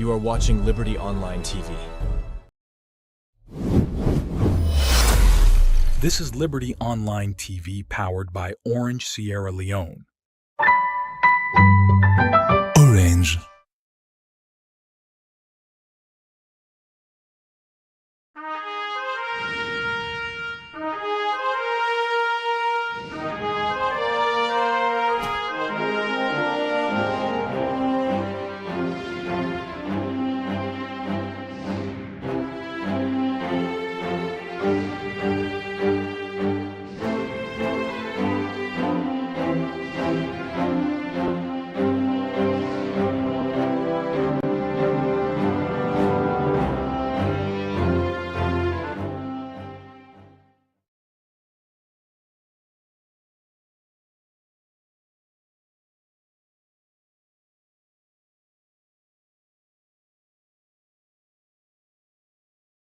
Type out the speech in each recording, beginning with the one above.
You are watching Liberty Online TV. This is Liberty Online TV powered by Orange Sierra Leone. Orange.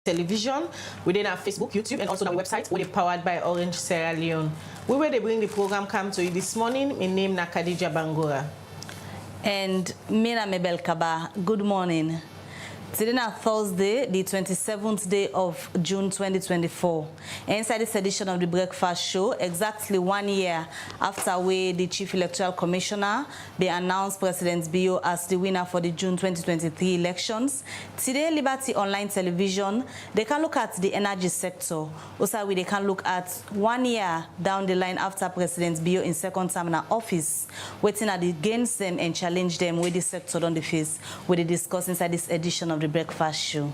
Television, within our Facebook, YouTube, and also our website, we're powered by Orange Sierra Leone. We will bring the program come to you this morning. My name is Khadija Bangura. And Mina Mebel Kaba, good morning. Today is Thursday, the 27th day of June 2024. Inside this edition of the Breakfast Show, exactly 1 year after the Chief Electoral Commissioner they announced President Bio as the winner for the June 2023 elections. Today, Liberty Online Television, they can look at the energy sector. Also, they can look at 1 year down the line after President Bio in second term in office, waiting at the against them and challenge them with the sector on the face. We discuss inside this edition of the Breakfast Show.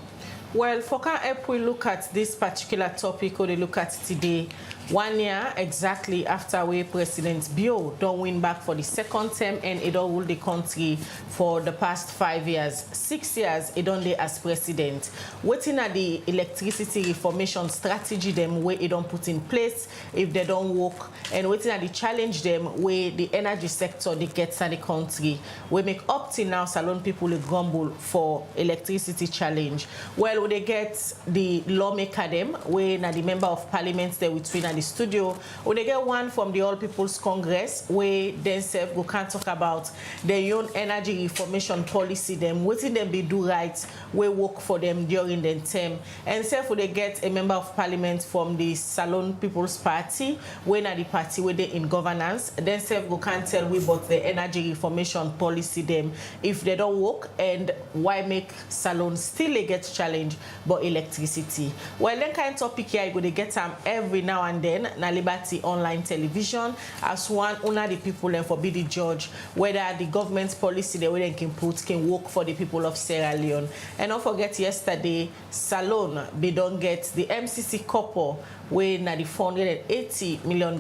Well, for if we look at this particular topic, or they look at today, 1 year exactly after President Bio don't win back for the second term and it don't rule the country for the past 5 years. 6 years it don't as president. Waiting at the electricity reformation strategy them where it don't put in place if they don't work, and waiting at the challenge them where the energy sector they gets in the country. We make up till now salon people grumble for electricity challenge. Well, they get the lawmaker them where now the member of parliament there between at the studio, or they get one from the All People's Congress where themselves we can talk about their own energy reformation policy, them waiting them be do right, we work for them during the term. And self they get a member of parliament from the Salon People's Party, when at the party where they in governance, then self we can tell we about the energy reformation policy them if they don't work, and why make Salon still they get challenged but electricity. Well, then kind of topic here I go to get them every now and then na Liberty Online Television as one of the people and for be the judge whether the government's policy the way they can put can work for the people of Sierra Leone. And don't forget yesterday Salon they don't get the MCC couple where na the $480 million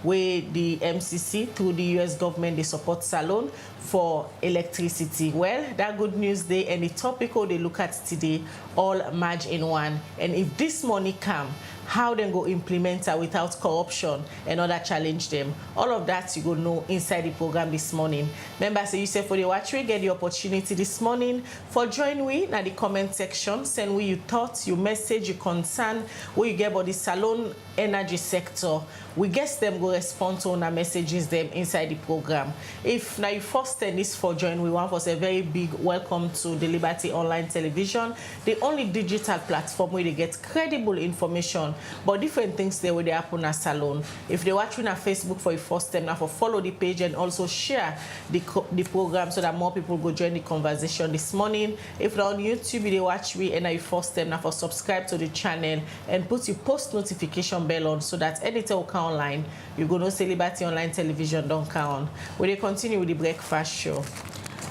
where the MCC through the US government they support Salon for electricity. Well, that good news day and the topical they look at today all merge in one. And if this money come, how they go implement it without corruption and other challenge them. All of that you go know inside the program this morning. Members, you say for the watch, we get the opportunity this morning for join we in the comment section. Send we your thoughts, your message, your concern, where you get about the Salon energy sector. We guess them go respond to our messages them inside the program. If now you first send this for join, we want for a very big welcome to the Liberty Online Television, the only digital platform where they get credible information but different things there where they happen at Salon. If they watch on Facebook for the first time, now for follow the page and also share the program so that more people go join the conversation this morning. If they're on YouTube, they watch me and I first time now for subscribe to the channel and put your post notification bell on so that anytime we come online, you're going to see Liberty Online Television don't count. We continue with the Breakfast Show.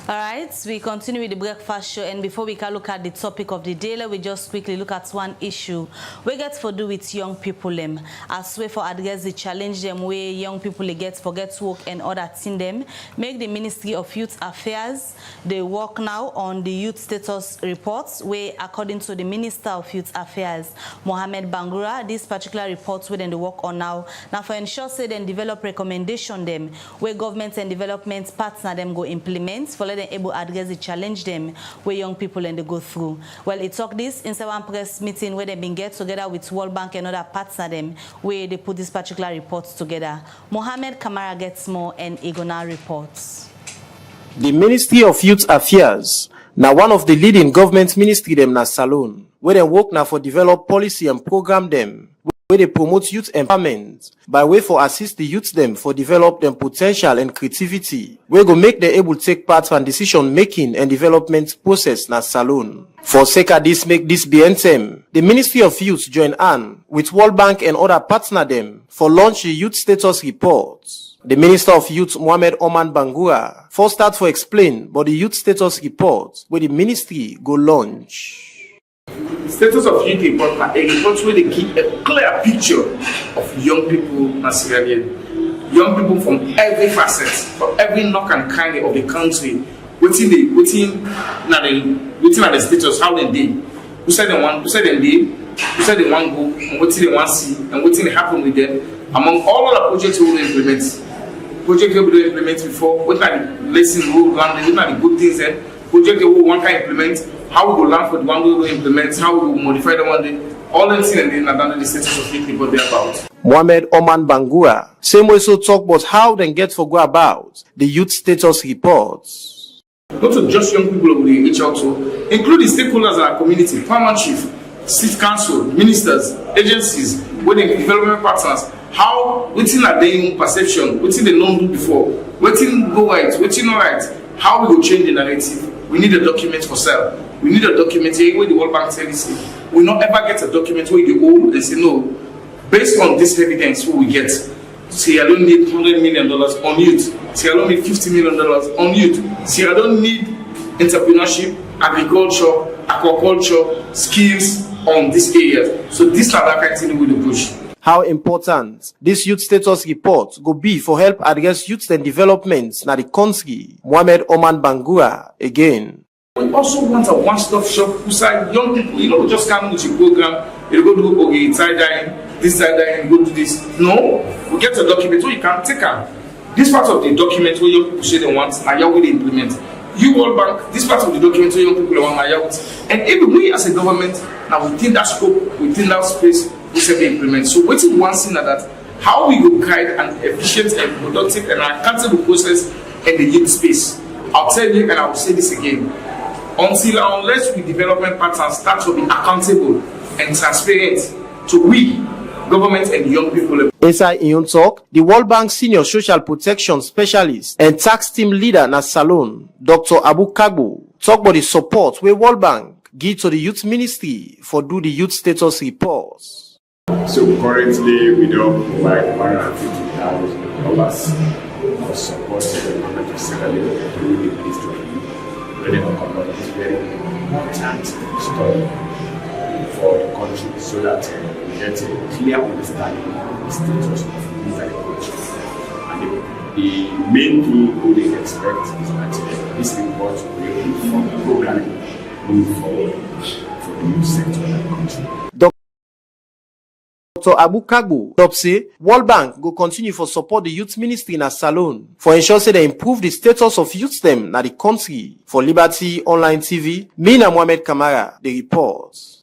All right, we continue with the Breakfast Show, and before we can look at the topic of the day, we just quickly look at one issue. We get for do with young people them, as way for address the challenge them where young people they get forget work and other thing them. Make the Ministry of Youth Affairs they work now on the youth status reports where according to the Minister of Youth Affairs, Mohamed Bangura, this particular reports where they work on now for ensure say then develop recommendation them where government and development partner them go implement for them able to address the challenge them where young people and they go through. Well, it talk this in one press meeting where they been get together with World Bank and other partner them where they put this particular reports together. Mohamed Kamara gets more and Igona reports. The Ministry of Youth Affairs Now one of the leading government ministry them na Salone, where they work now for develop policy and program them, where they promote youth empowerment by way for assist the youth them for develop them potential and creativity, where go make them able to take part in decision making and development process na Salone. For sake of this make this BNTM, the Ministry of Youth join hand with World Bank and other partner them for launch the youth status report. The Minister of Youth, Mohamed Oman Bangura, first start for explain about the youth status report where the ministry go launch. The status of youth report is a report where they give a clear picture of young people in Sierra Leone. Young people from every facet, from every nook and cranny of the country, waiting at the status, how they did. Who said they want, who said they did, who said they want go, and what they want to see, and what they happen with them. Among all the projects we will implement, projects we will implement before, what are the lessons we will learn, what are the good things then, projects we want to implement, how we will learn for the one we will implement, how we will modify the one day, all them things and then are done the status of youth report they about. Mohamed Oman Bangura, same way so talk about how they get for go about the youth status reports. Not to just young people we reach out to, including stakeholders in our community, Parliamentary, State Council, ministers, agencies, wedding development partners, how waiting are they in perception, waiting they don't do before, waiting go right, waiting all right, how we will change the narrative. We need a document for sale. We need a document here where the World Bank tells us we not ever get a document where you go and say no, based on this evidence what we get, Sierra Leone need $100 million on youth, Sierra Leone need $50 million on youth, Sierra Leone need entrepreneurship, agriculture, aquaculture, skills on these areas. So this is that kind of thing we will push. How important this youth status report go be for help address youth and developments na the country. Mohamed Oman Bangura again. We also want a one-stop shop who say young people, you don't just come with your program, you go do okay, side-dying, this side-dying, go do this. No, we get a document where you can take them. This part of the document where young people say they want, now you will implement. You World Bank, this part of the document where young people want now out. And even we as a government, now within that scope, within that space, we say we implement. So waiting one thing that how we will guide an efficient and productive and accountable process in the youth space. I'll tell you and I'll say this again. Unless we development partners start to be accountable and transparent to we, government and young people. Inside in talk, the World Bank Senior Social Protection Specialist and Tax Team Leader na Salone, Dr. Abu Kagbo, talk about the support where World Bank give to the Youth Ministry for do the youth status reports. So currently we don't provide $150,000 for support to the government of Sierra Leone through the Ministry of Youth. It's very important story for the country so that we get a clear understanding of the status of youth agriculture. And the main thing we would expect is that this report will inform programming moving forward for the youth sector of the country. Dr. Abu Kagbo say World Bank go continue for support the youth ministry na Salone for ensure say they improve the status of youth them na the country. For Liberty Online TV, me na Mohamed Kamara, the reports.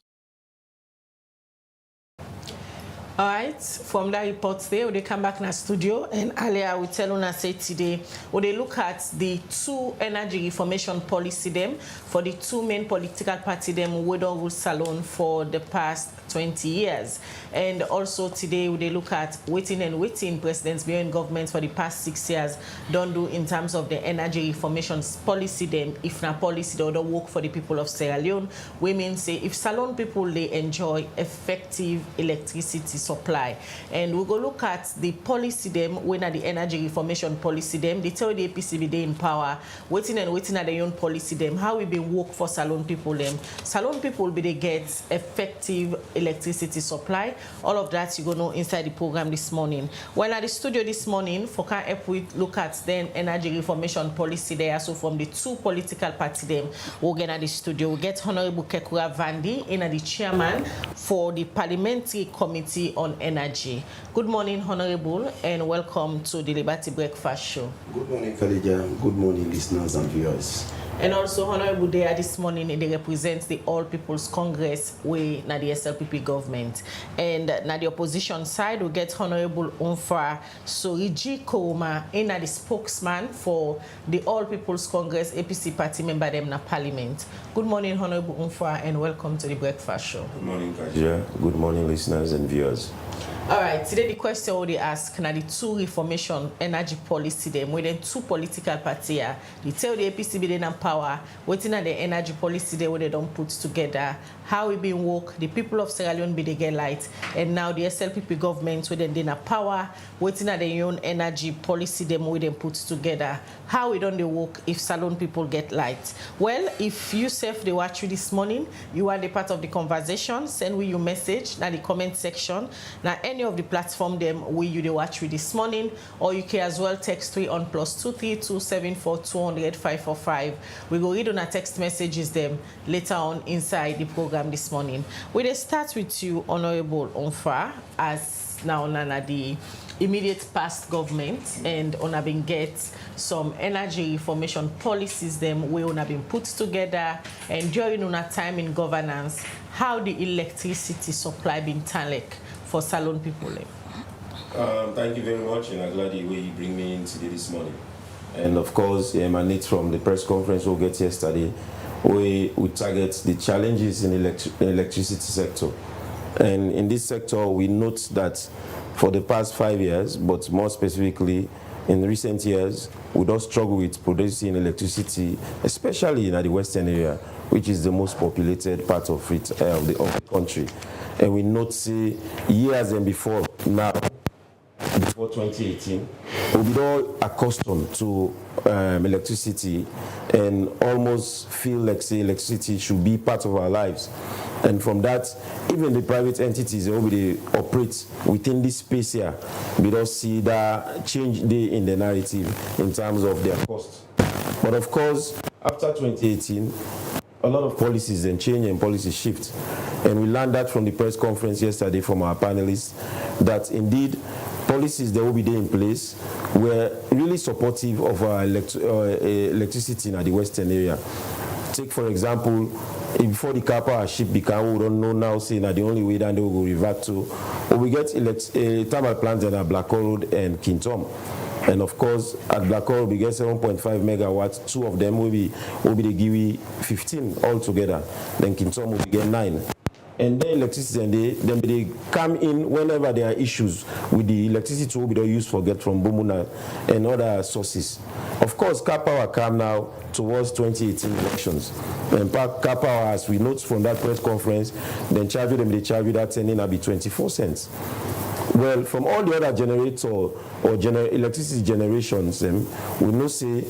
All right, from that report today, we come back in the studio, and earlier we tell us say today, we look at the two energy reformation policy them for the two main political party them we don't rule Salone for the past 20 years. And also today, we look at waiting presidents behind government for the past 6 years don't do in terms of the energy reformation policy them. If not policy, they don't work for the people of Sierra Leone. Women say if Salone people they enjoy effective electricity supply, and we go look at the policy them when at the energy reformation policy them. They tell the APCB they in power, waiting at their own policy them. How we been work for Salone people them. Salone people be they get effective electricity supply. All of that you go know inside the program this morning. Well, at the studio this morning, for can help we look at then energy reformation policy there. So from the two political party them, we'll get at the studio. We get Honorable Kekura Vandi in the chairman for the Parliamentary Committee on Energy. Good morning, Honorable, and welcome to the Liberty Breakfast Show. Good morning, Khadija. Good morning, listeners and viewers. And also, Honorable Dea this morning, they represent the All People's Congress, way na the SLPP government. And na the opposition side, we get Honorable Umfa Soriji Kouma, in the spokesman for the All People's Congress APC party member them na Parliament. Good morning, Honorable Umfa, and welcome to the Breakfast Show. Good morning, Kajia. Good morning, listeners and viewers. All right, today the question we ask now the two reformation energy policy them within two political parties. They tell the APC be in power, waiting at the energy policy they where they don't put together, how it been work, the people of Sierra Leone be they get light, and now the SLPP government where they in power, waiting at the own energy policy them where they put together, how it don't they work if Salon people get light. Well, if you self they watch you this morning, you are the part of the conversation, send me your message now the comment section. Now any of the platform them we you watch with this morning, or you can as well text we on +232 274 200 545. We go read on our text messages them later on inside the program this morning. We start with you, Honorable Onfa, as now Nana the immediate past government, and on have been get some energy reformation policies them we on have been put together, and during on a time in governance, how the electricity supply been tanlek for Salon people. Thank you very much, and I'm glad the way you bring me in today this morning. And of course, emanate from the press conference we'll get yesterday, we target the challenges in the electricity sector. And in this sector, we note that for the past 5 years, but more specifically in recent years, we don't struggle with producing electricity, especially in the western area, which is the most populated part of it, of the country. And we note, say, years and before now, before 2018, we've been all accustomed to electricity and almost feel like, say, electricity should be part of our lives. And from that, even the private entities they operate within this space here, we don't see that change in the narrative in terms of their cost. But of course, after 2018, a lot of policies and change and policy shift. And we learned that from the press conference yesterday from our panelists, that indeed policies that will be there in place were really supportive of our electricity in the western area. Take, for example, before the car power ship became, we don't know now, saying that the only way that they will revert to, or we get thermal plants at Black Road and Kintom. And of course, at Black Road, we get 7.5 megawatts. Two of them will be the GIWI 15 altogether. Then Kintom will get 9. And then electricity, and they come in whenever there are issues with the electricity will be used for get from Bumuna and other sources. Of course, car power come now towards 2018 elections. And car power, as we note from that press conference, then they charge you that sending will be 24 cents. Well, from all the other generator or electricity generations, we know say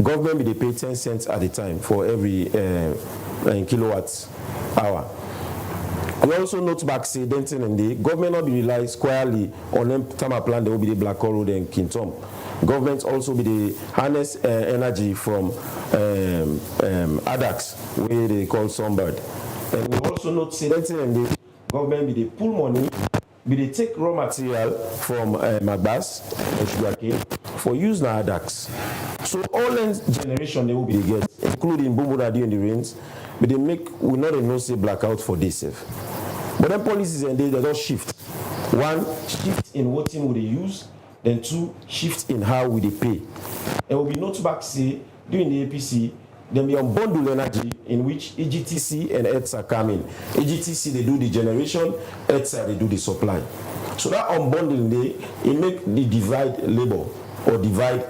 government they pay 10 cents at a time for every kilowatt hour. We also note back, say, Denton and the government not be relied squarely on them thermal plant, they will be the Black Road and Kintom. Government also be the harness energy from ADAX, where they call Sunbird. And we also note, say, Denton and the government be the pull money, be they take raw material from Magbas and sugarcane for use na ADAX. So all end generation they will be get, including Bumbuda during the rains, but they make we not know say blackout for this safe. But then policies and they don't shift. One, shift in what team will they use, then two, shift in how will they pay. And will be note back say during the APC, then be unbundled energy in which EGTC and ETSA come in. EGTC they do the generation, ETSA they do the supply. So that unbundling it make the divide labor or divide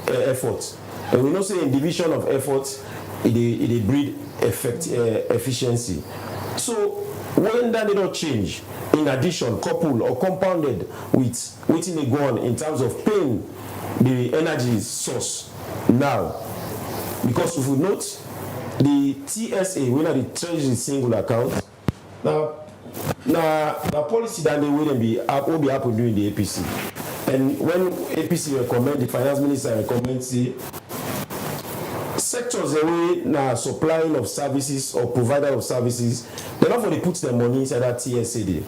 efforts. And we know say in division of efforts, it breed efficiency. So when that they don't change, in addition, coupled or compounded with waiting they go on in terms of paying the energy source now, because if we note the TSA, we know the treasury single account. Now policy that they will be happen during the APC, and when APC recommend, the finance minister recommend say sectors away now supplying of services or provider of services, they're not going to put their money inside that TSA.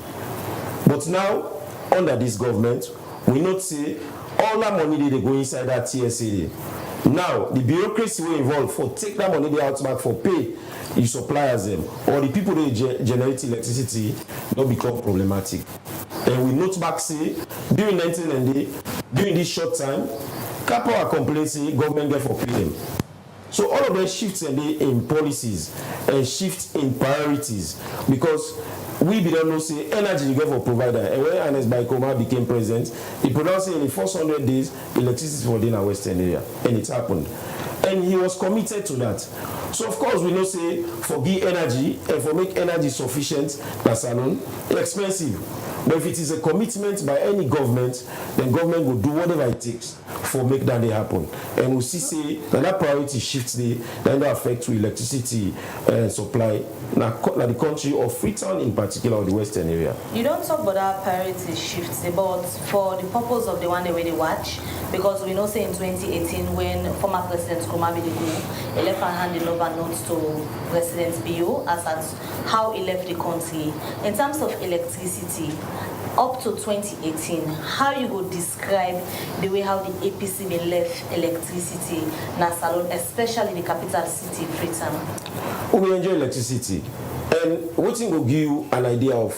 But now, under this government, we not say all that money they go inside that TSA. Now, the bureaucracy will involve for take that money they out back for pay your suppliers them or the people that generate electricity not become problematic. And we note back say during 1990, during this short time, Power complaints say government get for pay them. So all of them shifts in policies and shifts in priorities because we don't know say energy you get for provider. And when Ernest Baikoma became president, he pronounced in the first 100 days electricity for the western area, and it happened. And he was committed to that. So of course we know say for give energy and for make energy sufficient, that's alone expensive. But if it is a commitment by any government, then government will do whatever it takes for make that they happen. And we see say that priority shifts then affect to electricity supply now the country of Freetown in particular or the western area. You don't talk about that priority shifts, but for the purpose of the one day they watch, because we know say in 2018 when former President Nkrumah Bello left and handed over notes to President Bio as at how he left the country. In terms of electricity, up to 2018, how you would describe the way how the APC been left electricity in Salone, especially the capital city, Freetown? We enjoy electricity, and what thing will give you an idea of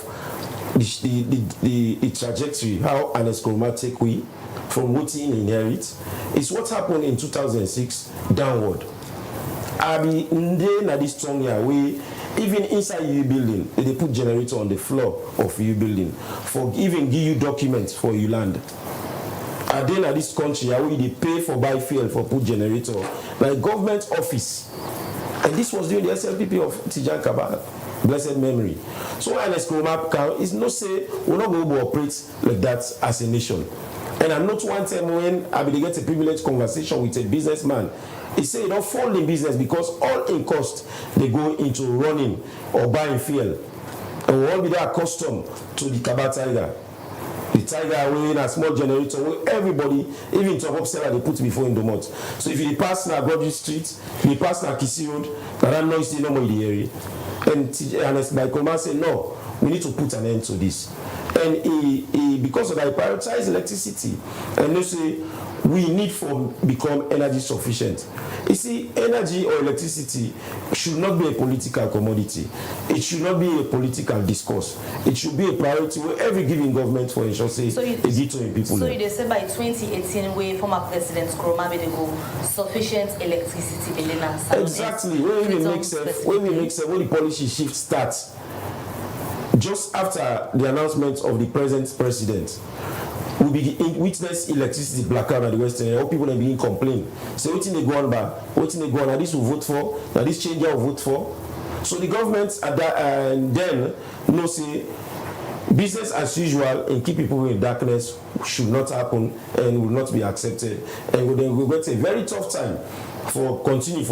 the trajectory, how Ernest Nkrumah take we from what he inherit, is what happened in 2006 downward. I mean, in this strong year, we even inside your building, they put generator on the floor of your building for even give you documents for your land. And then at this country, they pay for buy fuel for put generator, like government office. And this was during the SLPP of Tijan Kabah, blessed memory. So Ernest Nkrumah is not say we're not going to operate like that as a nation. And I'm not one time when I get a privileged conversation with a businessman. He said, don't fall in business because all in cost they go into running or buying fuel. And we won't be there accustomed to the Kabah Tiger. The Tiger will in a small generator where everybody, even top seller, they put before in the month. So if you pass now Broadway Street, if you pass now Kisi Road, that noise is no more in the area. And Ernest Baikoma said, no, we need to put an end to this. And he because of that, he prioritized electricity. And they say, we need to become energy sufficient. You see, energy or electricity should not be a political commodity. It should not be a political discourse. It should be a priority where every given government for ensure say it gives to people. So you say by 2018, where former President Nkrumah will go sufficient electricity in exactly. When we make sense, when the policy shift starts, just after the announcement of the present president, we begin witness electricity blackout at the western area. All people are being complain. So what they go on by? What they go on? Now this will vote for. Now this change will vote for. So the government at that and then say business as usual and keep people in darkness should not happen and will not be accepted. And then we get a very tough time for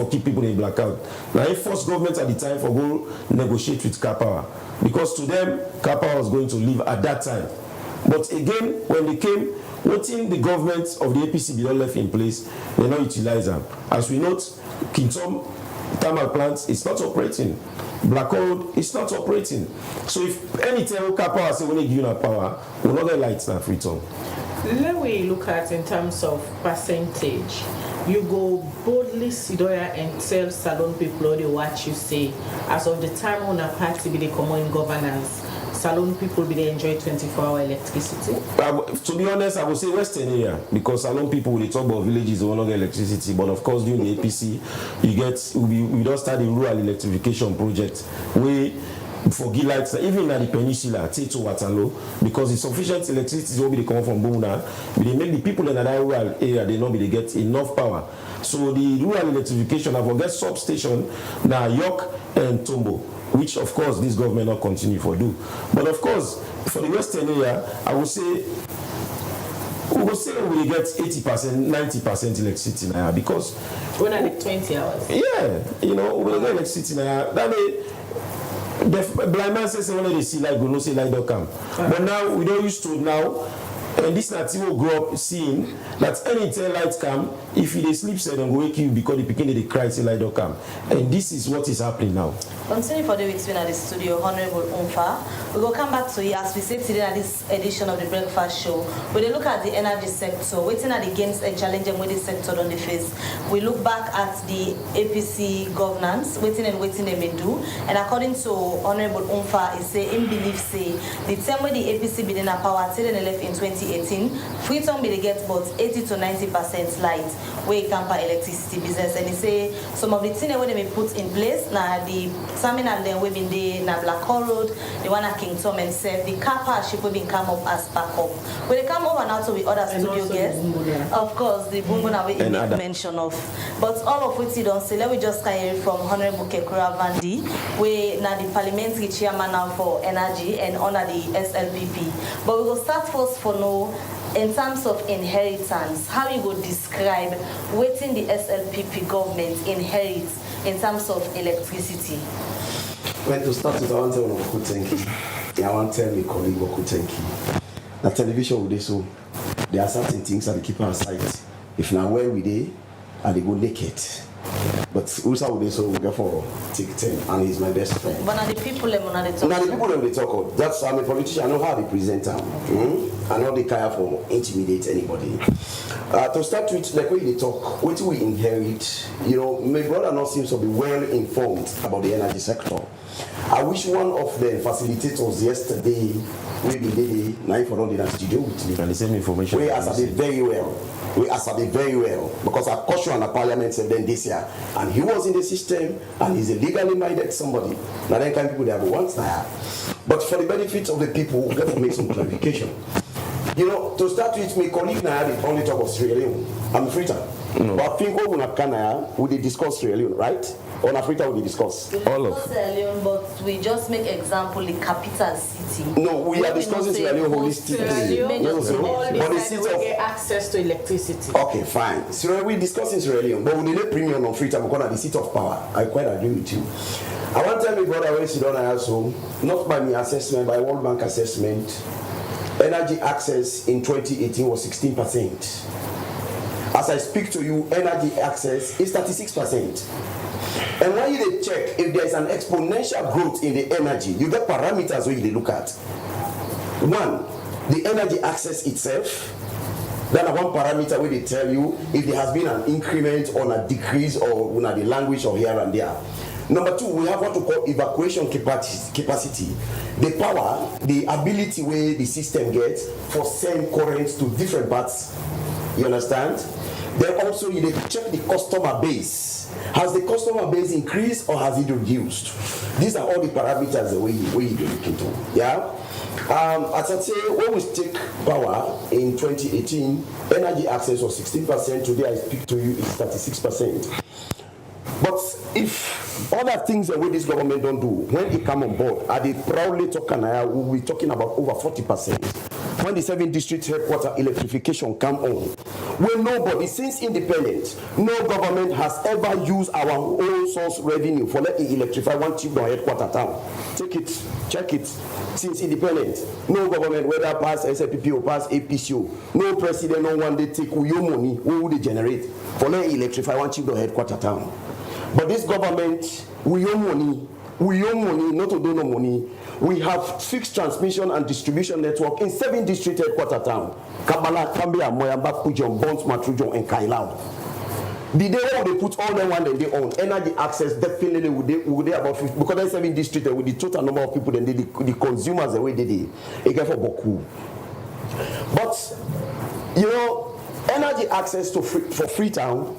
keep people in blackout. Now if force government at the time for go negotiate with Power because to them Power was going to leave at that time. But again, when they came, what in the government of the APC be all left in place, they not utilize them. As we note, Kintom thermal plants is not operating. Black Road is not operating. So if any time Power say when they give you power, we'll not get lights now Freetown. Let me look at in terms of percentage. You go boldly sit there and tell Salone people what you say. As of the time when a party be the common governance, Salone people be they enjoy 24-hour electricity? To be honest, I would say Western area because Salone people will talk about villages they will not get electricity. But of course, during the APC, we don't start the rural electrification project where for lights, even at the peninsula, Teto Waterloo, because the sufficient electricity will be coming from Buna, but they make the people in that rural area they not be they get enough power. So the rural electrification, I forget substation now York and Tombo, which of course this government not continue for do. But of course, for the Western area, I would say we get 80%, 90% electricity now because when are the 20 hours? Yeah, we get electricity now. That the blind man says when they see light, go no see light don't come. But now we don't used to now And this na thing we grow up seeing that anytime lights come, if you dey sleep, say dem go wake you because the pikin dey cry till light don't come. And this is what is happening now. Continue for the weeks at the studio, Honorable Umfa. We will come back to you as we say today at this edition of the Breakfast Show. We look at the energy sector, waiting at the gains and challenging with the sector on the face. We look back at the APC governance, waiting they may do. And according to Honorable Umfa, he say in belief say the time when the APC be in power till they left in 2018, Freetown be they get about 80 to 90% light where it can buy electricity business. And he say some of the things that they may put in place now the terminal then we been there na Black Hall Road, the one at King Tom and Seth, the car partnership we been come up as backup. When they come over now to with other studio guests, of course the Bumbuna we make mention of. But all of which you don't say, let me just carry from Honorable Kekura Vandi, we now the parliamentary chairman now for energy and under the SLPP. But we will start first for now. In terms of inheritance, how you would describe waiting the SLPP government inherits in terms of electricity? Well, to start with, I want to tell you thank you. I want to tell my colleague thank you. The television with this, so there are certain things that they keep on sight. If now where we dey, and they go naked. But also with this, so we go for take 10, and he's my best friend. But now the people them on the talk. Now the people them they talk. That's I'm a politician. I know how they present them. I know they care for intimidate anybody. To start with, like when they talk, what we inherit, you know, my brother now seems to be well informed about the energy sector. I wish one of the facilitators yesterday, maybe they now for all the studio with me. And the same information. We answered it very well. We answered it very well because I cautioned the Parliament said then this year, and he was in the system and he's a legally minded somebody. Now then, kind people they have once now. But for the benefit of the people, we have to make some clarification. You know, to start with, my colleague now had only talk of Sierra Leone. I'm a freeter. No. But I think we will discuss Sierra Leone, right? On Africa, we discuss all of Sierra Leone, but we just make example the capital city. No, we are discussing Sierra Leone holistically. But the city get access to electricity. Okay, fine. So we're discussing Sierra Leone, but we need a premium on freedom because of the seat of power. I quite agree with you. I want to tell my brother when sit down and also, not by my assessment, by World Bank assessment, energy access in 2018 was 16%. As I speak to you, energy access is 36%. And when you check if there is an exponential growth in the energy, you get parameters where you look at. One, the energy access itself. Then one parameter where they tell you if there has been an increment or a decrease or the language or here and there. Number two, we have what we call evacuation capacity. The power, the ability where the system gets for send currents to different parts. You understand? Then also you need to check the customer base. Has the customer base increased or has it reduced? These are all the parameters that we look into. Yeah. As I say, when we take power in 2018, energy access was 16%. Today I speak to you, it's 36%. But if other things that this government don't do, when it come on board, are they proudly talking? We'll be talking about over 40%. When the 7 district headquarter electrification come on, when nobody, since independence, no government has ever used our own source revenue for letting electrify one tube or headquarter town. Take it, check it. Since independence, no government, whether pass SLPP or pass APCO, no president, no one they take your money, who would they generate for letting electrify one tube or headquarter town. But this government, we own money, not to do no money. We have fixed transmission and distribution network in 7 district headquarter town. Kabala, Kambia, Moyamba, Pujon, Bons, Matrujon, and Kailao. The day when they put all them one that they own, energy access definitely would they about 50, because there's 7 district with the total number of people, then the consumers the way they did. It get for Boku. But you know, energy access to for Freetown,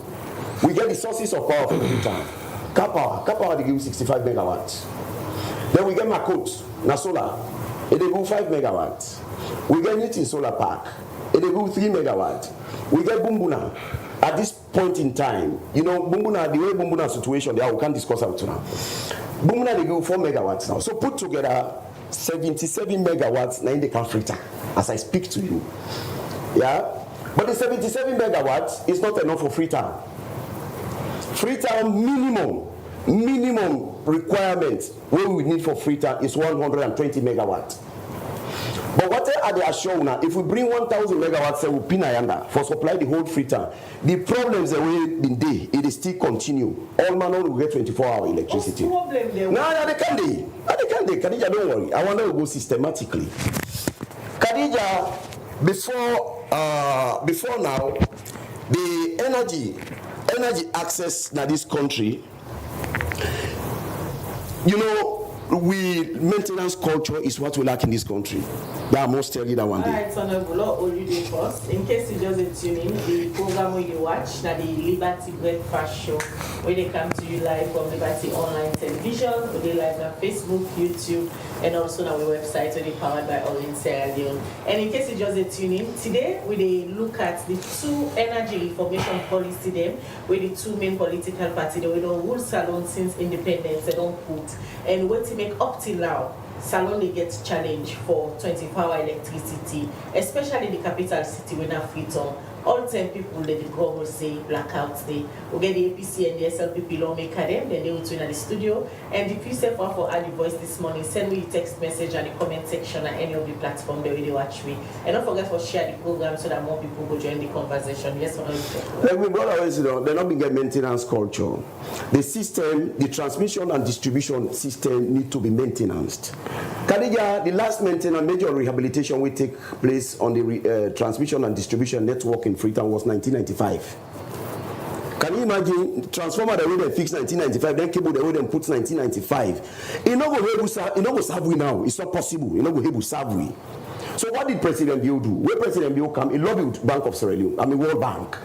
we get the sources of power from Freetown. Kapower they give 65 megawatts. Then we get Makot, na solar, they give 5 megawatts. We get Newton Solar Park, they give 3 megawatts. We get Bumbuna. At this point in time, you know, Bumbuna, the way Bumbuna situation, we can't discuss out now. Bumbuna they give 4 megawatts now. So put together 77 megawatts now in the country as I speak to you. Yeah? But the 77 megawatts is not enough for Freetown. Freetown minimum requirement what we need for Freetown is 120 megawatts. But what are they assuring now? If we bring 1,000 megawatts we pinayanda for supply the whole Freetown, the problems that we been there, it is still continue. All man will get 24-hour electricity. What's the problem there? No, they can't. Khadija, don't worry. I want to go systematically. Khadija, before now, the energy access in this country, you know, maintenance culture is what we lack in this country. That I must tell you that one day. Alright, so now we'll all you do first. In case you just tune in, the program where you watch, now the Liberty Breakfast Show, where they come to you live from Liberty Online Television, where they live on Facebook, YouTube, and also on our website, where they powered by all in Sierra Leone. And in case you just tune in, today we look at the two energy reformation policy them, where the two main political parties, they don't rule Salon since independence, they don't put, and what to make up till now. Salon gets challenged for 24-hour electricity, especially the capital city when I Freetown. All 10 people that the government say blackouts day. We get the APC and the SLPP lawmaker them, then they will tune at the studio. And if you say for add the voice this morning, send me a text message at the comment section at any of the platform that they watch me. And don't forget to share the program so that more people will join the conversation. Yes or no? Like we brought always, they're not being a maintenance culture. The system, the transmission and distribution system need to be maintained. Khadija, the last maintenance major rehabilitation will take place on the transmission and distribution network in Freetown was 1995. Can you imagine transformer that we then fix 1995, then cable that we then put 1995? It not go serve we now. It's not possible. It not go able serve we. So what did President Bill do? When President Bill come, he lobbied with Bank of Sierra Leone, World Bank.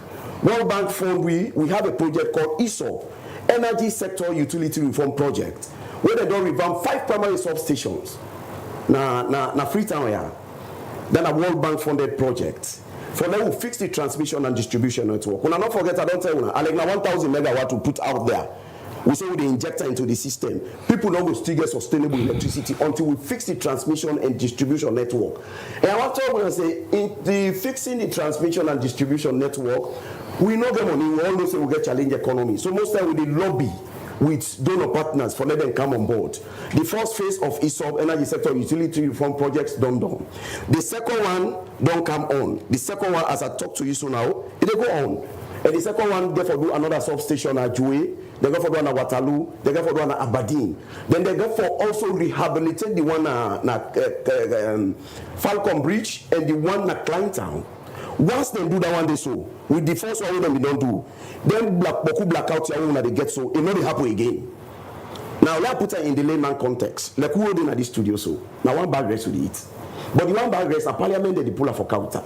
World Bank fund we have a project called ESOP, Energy Sector Utility Reform Project, where they don't revamp 5 primary substations. Na Freetown here. Then a World Bank funded project. For them, we fix the transmission and distribution network. When I not forget, I don't tell you, I like now 1,000 megawatt to put out there. We say with the injector into the system. People don't go still get sustainable electricity until we fix the transmission and distribution network. And I want to say, in the fixing the transmission and distribution network, we know them money. We all know say we get challenge economy. So most time we the lobby with donor partners for let them come on board. The first phase of ESOP, Energy Sector Utility Reform Projects, done. The second one don't come on. The second one, as I talk to you so now, it go on. And the second one, therefore, do another substation at Jue. They go for the one at Waterloo. They go for the one at Aberdeen. Then they go for also rehabilitate the one at Falcon Bridge and the one at Kleintown. Once they do that one, they so with the first one they don't do, then blackout here when they get so it not happen again. Now let's put it in the layman context. Like who in at this studio so now one bag rest with it, but the one bag rest a parliament they pull for counter.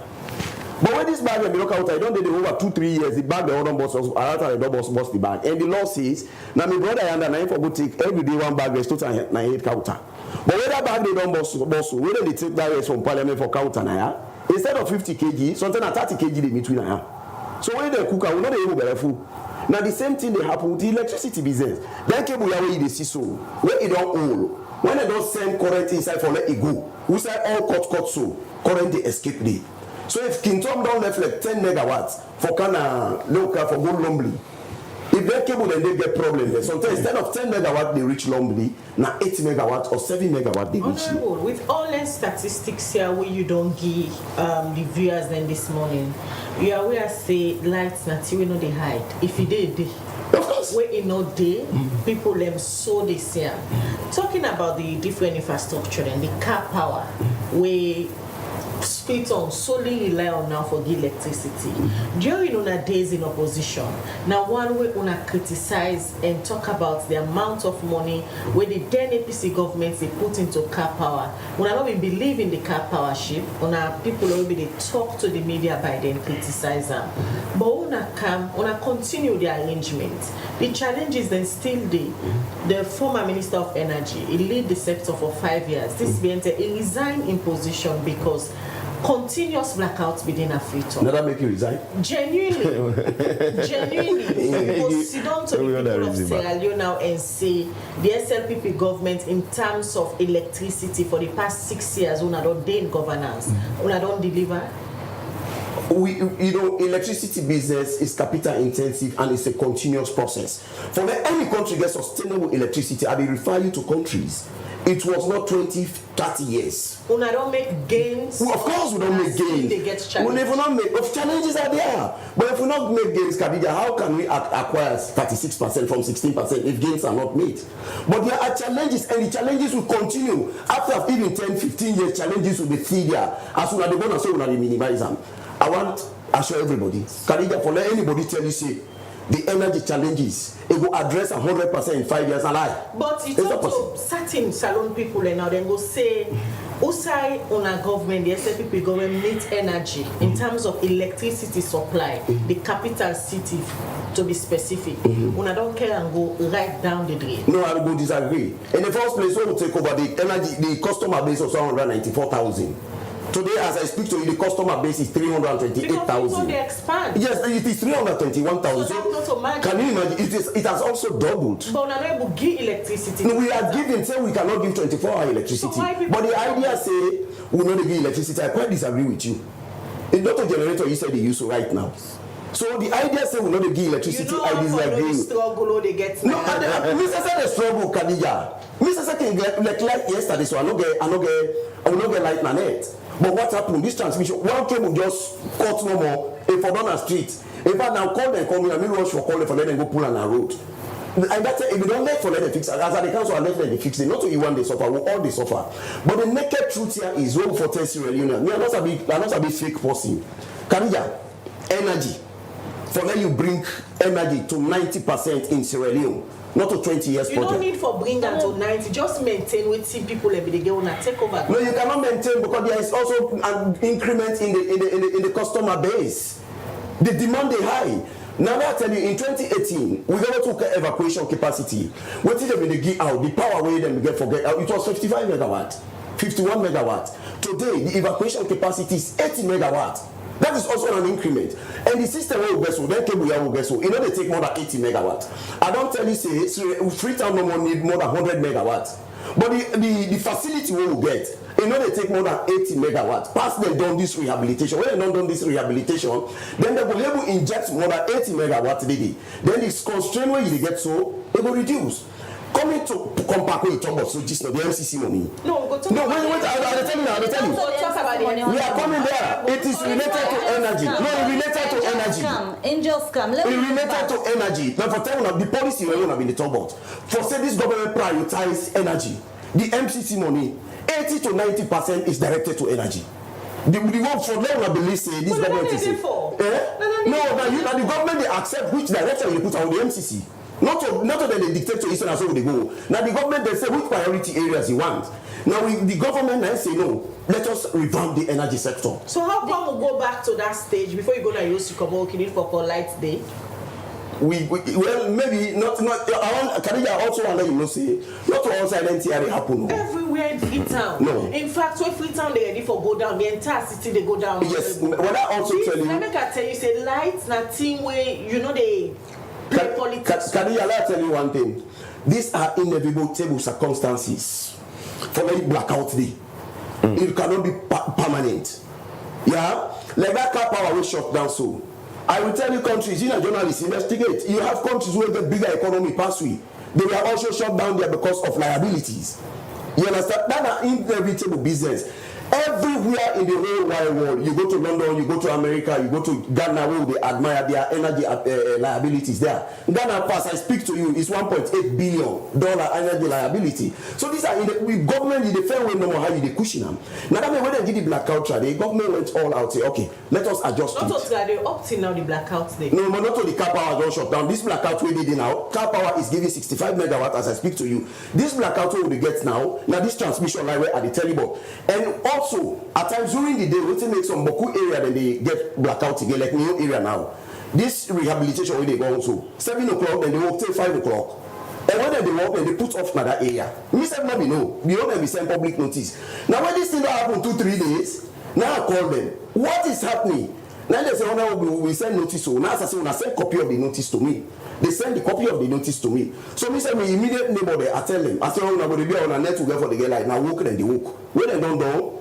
But when this bag they look out, I don't do over 2-3 years. The bag the other boss after the boss the bag, and the law says now my brother and I for go take every day one bag rest to 98 counter. But when that bag they don't boss whether they take that rest from parliament for counter now. Instead of 50 kg, something at 30 kg they between now. So when they cook, I will not able to be full. Now the same thing they happen with the electricity business. Then cable where they see so where it don't all. When they don't send current inside for let it go, we say all cut so current they escape day. So if Kintom don't left like 10 megawatts for Kana local for good Lombly, if they cable then they get problem there. Sometimes instead of 10 megawatt they reach Lombly, now 8 megawatt or 7 megawatt they reach. With all the statistics here where you don't give the viewers then this morning, you are where I say lights not you know they hide. If you did, of course, where you know they people them so they say. Talking about the different infrastructure and the car power, where Freetown solely rely on now for the electricity. During una days in opposition, now one way una criticize and talk about the amount of money where the then APC government they put into car power. Una not even believe in the car power ship, una people will be they talk to the media by then criticize them. But una come, una continue the arrangement. The challenge is then still the former Minister of Energy, he lead the sector for 5 years. This meant he resigned in position because continuous blackouts within a Freetown. Does that make you resign? Genuinely. Because sit down to the people of Sierra Leone now and say the SLPP government in terms of electricity for the past 6 years, una don't dey in governance, una don't deliver. Electricity business is capital intensive and it's a continuous process. For any country get sustainable electricity, I will refer you to countries. it was not 20, 30 years. We don't make gains. Well, of course we don't make gains. They get challenges are there. But if we not make gains, Khadija, how can we acquire 36% from 16% if gains are not made? But there are challenges, and the challenges will continue. After even 10, 15 years, challenges will be still there. As soon as they go and say, we minimize them. I want to assure everybody, Khadija, for let anybody tell you, say, the energy challenges, it will address 100% in 5 years alive. But you talk to certain salon people and now they go say, Usai on a government, the SFP government needs energy in terms of electricity supply, the capital city to be specific. Una don't care and go right down the drain. No, I will disagree. In the first place, when we take over the energy, the customer base of 194,000. Today, as I speak to you, the customer base is 328,000. They expand. Yes, it is 321,000. So can you imagine? It has also doubled. But now we give electricity. No, we are giving, say we cannot give 24-hour electricity. So but the idea say we not give electricity. I quite disagree with you. It's not a generator you said they use right now. So the idea say we not give electricity. I disagree. Struggle they get. No, Mr. said the struggle, Khadija. Mr. said can get like yesterday, so I will not get light na net. But what happened? This transmission, one cable just cut no more. If I on a street, if I now call them, come in, I mean rush for calling for let them go pull on a road. And that's if you don't let for let them fix it, as the council, I let them fix it. Not to you one they suffer, we all they suffer. But the naked truth here is when for Sierra Leonean. Me, I'm not a big fake person. Khadija, energy. For let you bring energy to 90% in Sierra Leone. Not to 20 years project. You don't need for bring them to 90. Just maintain with see people every day on a take over. No, you cannot maintain because there is also an increment in the customer base. The demand is high. Now I tell you, in 2018, we got to evacuation capacity. What did they give out? The power way them get forget out. It was 55 megawatt, 51 megawatt. Today, the evacuation capacity is 80 megawatt. That is also an increment. And the system will get so, then cable will get so. You know they take more than 80 megawatt. I don't tell you say Freetown no more need more than 100 megawatt. But the facility we will get, you know they take more than 80 megawatt. Pass them done this rehabilitation. When they don't done this rehabilitation, then they will be able to inject more than 80 megawatt daily. Then this constraint where you get so, it will reduce. Coming to come back when you talk about so just the MCC money. No, go talk wait, I'll tell you. Talk about it. We are coming there. It is related to energy. No, it's related to energy. Angels come. It's related to energy. Now for telling the policy we have been the talk about. For say this government prioritize energy. The MCC money, 80 to 90% is directed to energy. The one for them will believe say this government is for. No, the government they accept which direction you put on the MCC. Not that they dictate to Eastern as well they go. Now the government they say which priority areas you want. Now the government then say no, let us revamp the energy sector. So how come we go back to that stage before you go to use Kobo for Light Day? Well maybe not. I want Khadija also want to let you know say not all silent here they happen. Everywhere in Freetown. No. In fact, when Freetown they ready for go down, the entire city they go down. Yes. What I also tell you. Let me tell you say lights na thing where you know they. Khadija, let me tell you one thing. These are inevitable circumstances for any blackout day. It cannot be permanent. Yeah? Like that car power will shut down so. I will tell you countries, you know, journalists investigate. You have countries where the bigger economy pass we. They were also shut down there because of liabilities. You understand? That's an inevitable business. Everywhere in the whole wide world, you go to London, you go to America, you go to Ghana, where they admire their energy liabilities there. Ghana, as I speak to you, is $1.8 billion energy liability. So these are with government in the fair way no more how you the cushion them. Now that when they did the blackout, the government went all out say, okay, let us adjust to it. Not that they opting now the blackout day. No, but not to the car power don't shut down. This blackout we did now, car power is giving 65 megawatt as I speak to you. This blackout we will get now this transmission line where at the telebo. And also, at times during the day, we make some Boku area, then they get blackout again, like new area now. This rehabilitation where they go also 7 o'clock, then they work till 5 o'clock. And when they work, then they put off that area. Me said, maybe no. We don't send public notice. Now when this thing happen 2-3 days, now I call them. What is happening? Now they say, oh, now we send notice. So now I say, I send copy of the notice to me. They send the copy of the notice to me. So me say, my immediate neighbor there, I tell them, I say, oh, now we be on a network for the girl like now walk and they walk. When they don't know,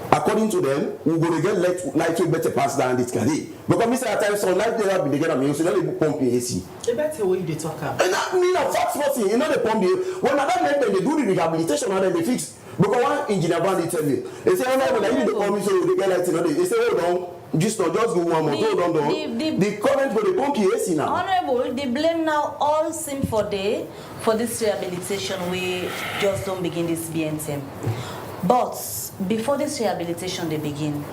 I according to them, we're going to get light weight better pass down this day. Because Mr. at times, some light they have been getting a meal, so they pump in AC. The better way they talk about. And I mean, a fact sporting, you know, they pump the. When I let them, they do the rehabilitation and then they fix. Because one engineer van they tell me, they say, oh no, when I need the pump, so they get light, you know, they say, hold on. Just go one more. Hold on. The current for the pump AC now. Honorable, the blame now all seem for this rehabilitation we just don't begin this BNTM. But before this rehabilitation they begin,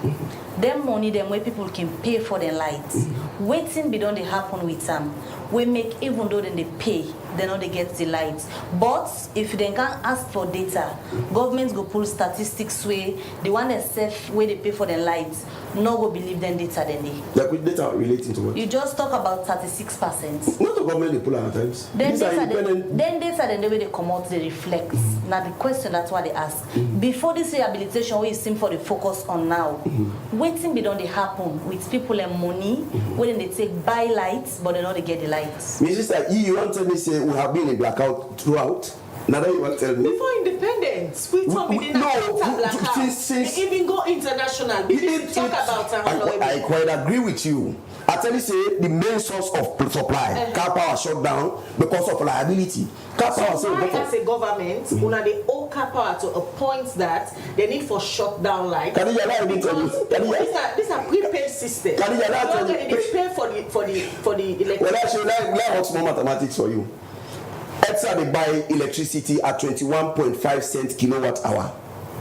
them money them where people can pay for their lights. Waiting be done they happen with them. We make even though then they pay, they know they get the lights. But if they can't ask for data, governments go pull statistics way the one that safe where they pay for their lights, no go believe them data then they. Like with data relating to what? You just talk about 36%. Not the government they pull at times. Then data then the way they come out they reflect. Now the question that's why they ask. Before this rehabilitation we seem for the focus on now. Waiting be done they happen with people and money when they take buy lights but they know they get the lights. Minister, you want to say we have been in blackout throughout? Now that you want to tell me. Before independence, we talk within blackout. Since even go international. We talk about I quite agree with you. I tell you, say the main source of supply, car power shut down because of liability. Car power. So why, as a government, when they owe car power to a point that they need for shut down light? These are prepaid systems. They pay for the electricity. Well, actually, let me more mathematics for you. ETSA they buy electricity at 21.5 cents kilowatt hour.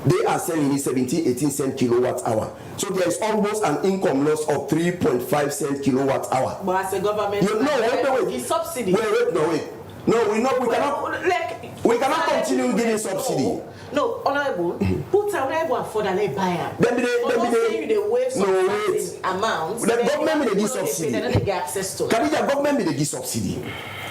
They are selling it 18 cent kilowatt hour. So there is almost an income loss of 3.5 cent kilowatt hour. But as a government, wait. Subsidy. Wait. No, we cannot continue giving subsidy. No, honorable, put honorable and for the buyer. Then they waive some amounts. The government will give subsidy. They don't get access to it. Can the government will give subsidy?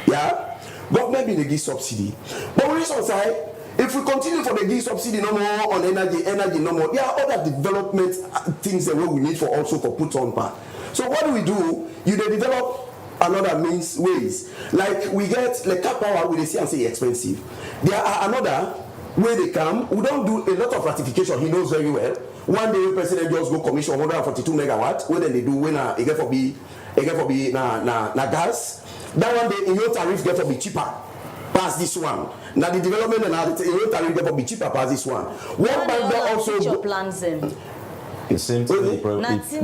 Yeah? Government will give subsidy. But on reason side, if we continue for the give subsidy no more on energy no more, there are other development things that we need for also for put on part. So what do? You develop another means ways. Like we get like car power we say and say expensive. There are another way they come. We don't do a lot of ratification. He knows very well. One day the president just go commission 142 megawatts. What then they do when a get for be na gas. That one day in your tariff get for be cheaper. Pass this one. Now the development and the tariff get for be cheaper. Pass this one. One bank there also your plans in. The same thing. This is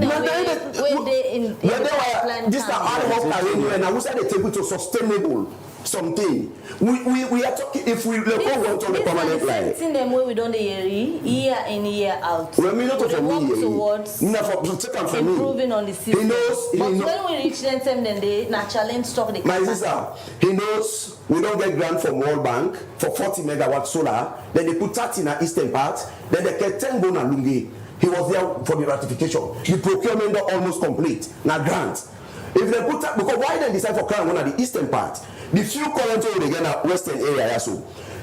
ad hoc arrangement, and I wish they take it to sustainable something. We are talking if we let go on to the permanent line. This is them way we don't year in year out. Well, me not we for work me. Towards improving on the system. He knows. But when we reach them, then they challenge stock the. My sister, he knows we don't get grant from World Bank for 40 megawatt solar. Then they put 30 in the eastern part. Then they get 10 bona lungi. He was there for the ratification. The procurement is almost complete. Now grant. If they put that, because why they decide for current one at the eastern part? The few current they get at western area so.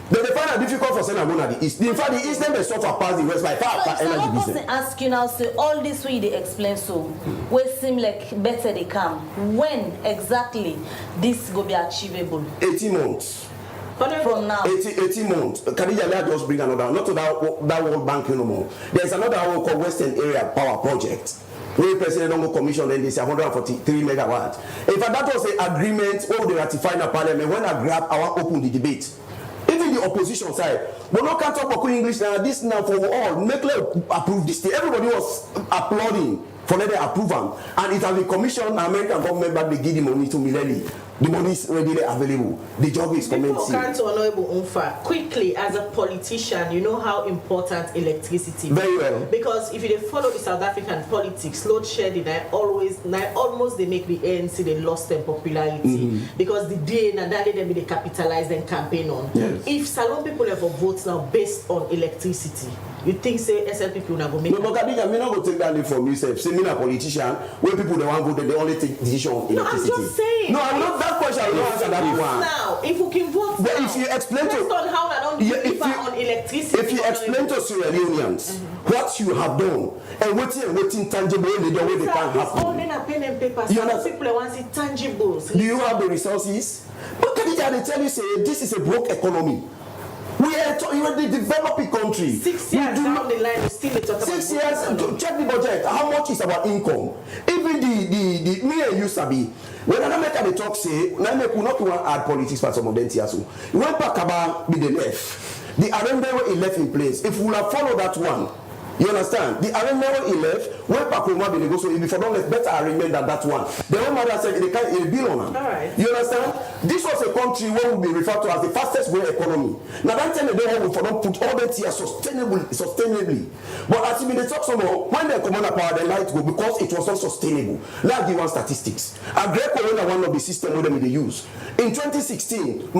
Then they find it difficult for sending one at the east. In fact, the eastern they suffer past the west by far energy business. I ask you now, say all this way they explain so. We seem like better they come. When exactly this will be achievable? 18 months. From now 18 months. Khadija just bring another, not to that World Bank no more. There's another one called Western Area Power Project. Where President Dongo Commission then they say 143 megawatts. In fact, that was the agreement when they ratified in Parliament when I grab our open the debate. Even the opposition side, we no can't talk about English now. This now for all. Make approve this thing. Everybody was applauding for let them approve them, and it has been commissioned. American government back they give the money to Millennium. The money is readily available. The job is commencing. Quickly, as a politician, you know how important electricity is. Very well. Because if you follow the South African politics, load shedding, almost they make the ANC they lost their popularity. Because the day and that they be capitalized and campaign on. Yes. If Salon people have votes now based on electricity, you think say SL people now go make? No, but I'm not going to take that lead from yourself. Say me a politician, where people they want vote, they only take decision on electricity. No, I'm just saying. No, I'm not. That question I will not answer that one. Now, if we can vote but now, if you explain based on how I don't on electricity. If you explain to Sierra Leoneans what you have done and waiting tangible in the way they can happen. All in a pen and paper. Some people want to see tangibles. Do you have the resources? But Khadija, they tell you say this is a broke economy. We are the developing country. 6 years down the line, we still talk about 6 years, check the budget. How much is our income? Even the me and you sabi. When I make the talk say, I make not want to add politics for some of them here. So when Pakaba be the left, the arrangement he left in place. If we have followed that one, you understand? The arrangement he left, when Pakuma be negotiated, if you don't let better arrangement than that one. The own mother said they can't bill on them. Right. You understand? This was a country where will be referred to as the fastest growing economy. Now that time they don't put all that here sustainably. But as you mean they talk some more, when they come on power, they like to go because it was not sustainable. Let's give one statistics. A great corona one of the system where they use. In 2016,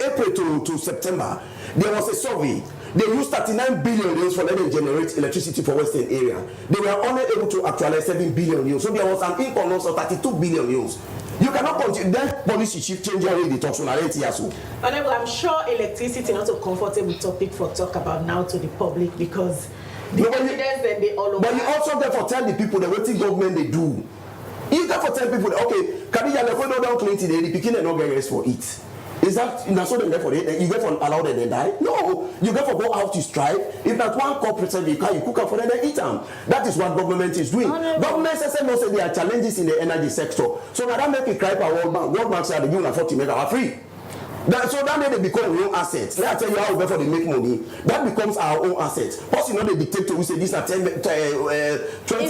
April to September, there was a survey. They used 39 billion euros for letting generate electricity for Western area. They were only able to actualize 7 billion euros. So there was an income loss of 32 billion euros. You cannot continue. That policy shift change already the talks on Honorable, I'm sure electricity is not a comfortable topic for talk about now to the public because the evidence that they all over. But you also therefore tell the people the waiting government they do. You therefore tell people, okay, Kadija, the phone don't clean today, the picking and not get rest for it. Is that so them for it? You get for allow them to die? No, you get for go out to strike. If that one corporate said you cook up for them, they eat them. That is what government is doing. Government says no, there are challenges in the energy sector. So now that make it cry for World Bank. World Bank said they give 40 megawatt free. So that they become your own assets. Let I tell you how before they make money. That becomes our own assets. Plus, you know they dictate to we say this are 20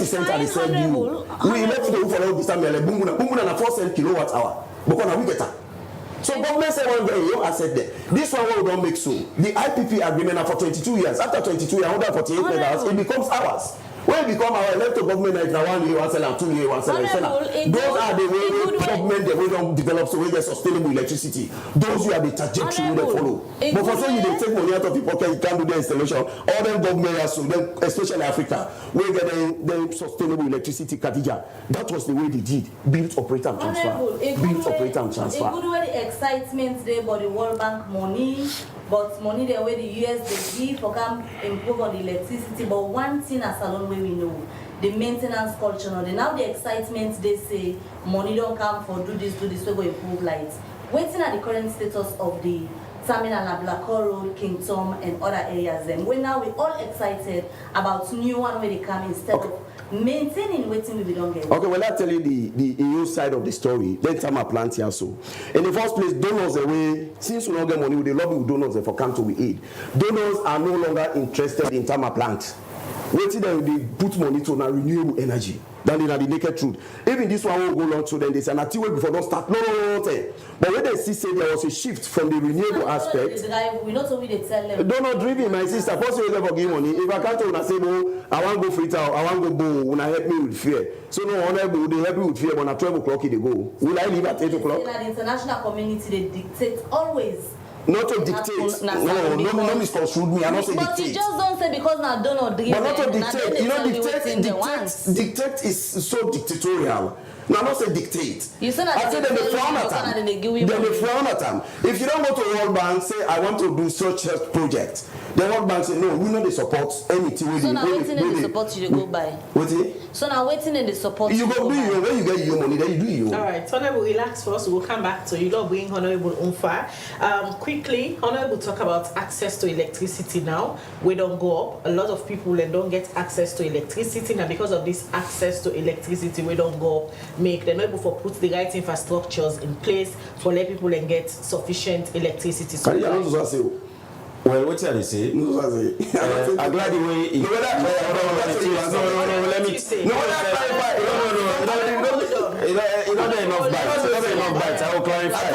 cents at the same due. We elect to for all this time. Bungu na 4 cents kilowatt hour. Because we get that. So government say one very young asset there. This one we don't make so. The IPP agreement for 22 years. After 22 years, 148 megawatts, it becomes ours. When it become our left to government like 1 year, 1 sell and 2 years, 1 sell and sell. Those are the way government the way don't develop so we get sustainable electricity. Those are the trajectory we follow. But for saying they take money out of the pocket, you can't do the installation. All them government are so then, especially Africa, we get the sustainable electricity Kadija. That was the way they did. Build, operate and transfer. Build, operate and transfer. A good way the excitement there about the World Bank money. But money the way the US they give for can improve on the electricity. But one thing as alone way we know, the maintenance culture. Now the excitement they say money don't come for do this, we go improve lights. Waiting at the current status of the Terminal Black Road, King Tom and other areas then. When now we all excited about new one where they come instead of maintaining waiting we don't get. Okay, We not only they tell them. Don't not driven, my sister. First you never give money. If I can't tell you, say, "No, I want to go free town. I want to go bow. When I help me with fear." So no, honorable, they help you with fear. But at 12 o'clock they go. Will I leave at 8 o'clock? In the international community, they dictate always. Not to dictate. No misconstrued me. I not say dictate. But you just don't say because now don't but not to dictate. You know, dictate is so dictatorial. Now, not say dictate. You said that I said they frown at them. They frown at them. If you don't go to World Bank, say I want to do such a project, the World Bank say no, we know they support anything. So now waiting in the support you go buy. What's it? So now waiting in the support you go do your when you get your money, then you do your. All right, Honorable, relax first. We'll come back to you. Don't bring Honorable Unfa. Quickly, Honorable talk about access to electricity now. We don't go up. A lot of people don't get access to electricity now because of this access to electricity. We don't go up. Make them able for put the right infrastructures in place for let people and get sufficient electricity. So well, what did they say? I'm glad the way. Let me. It's not enough bites. I will clarify. I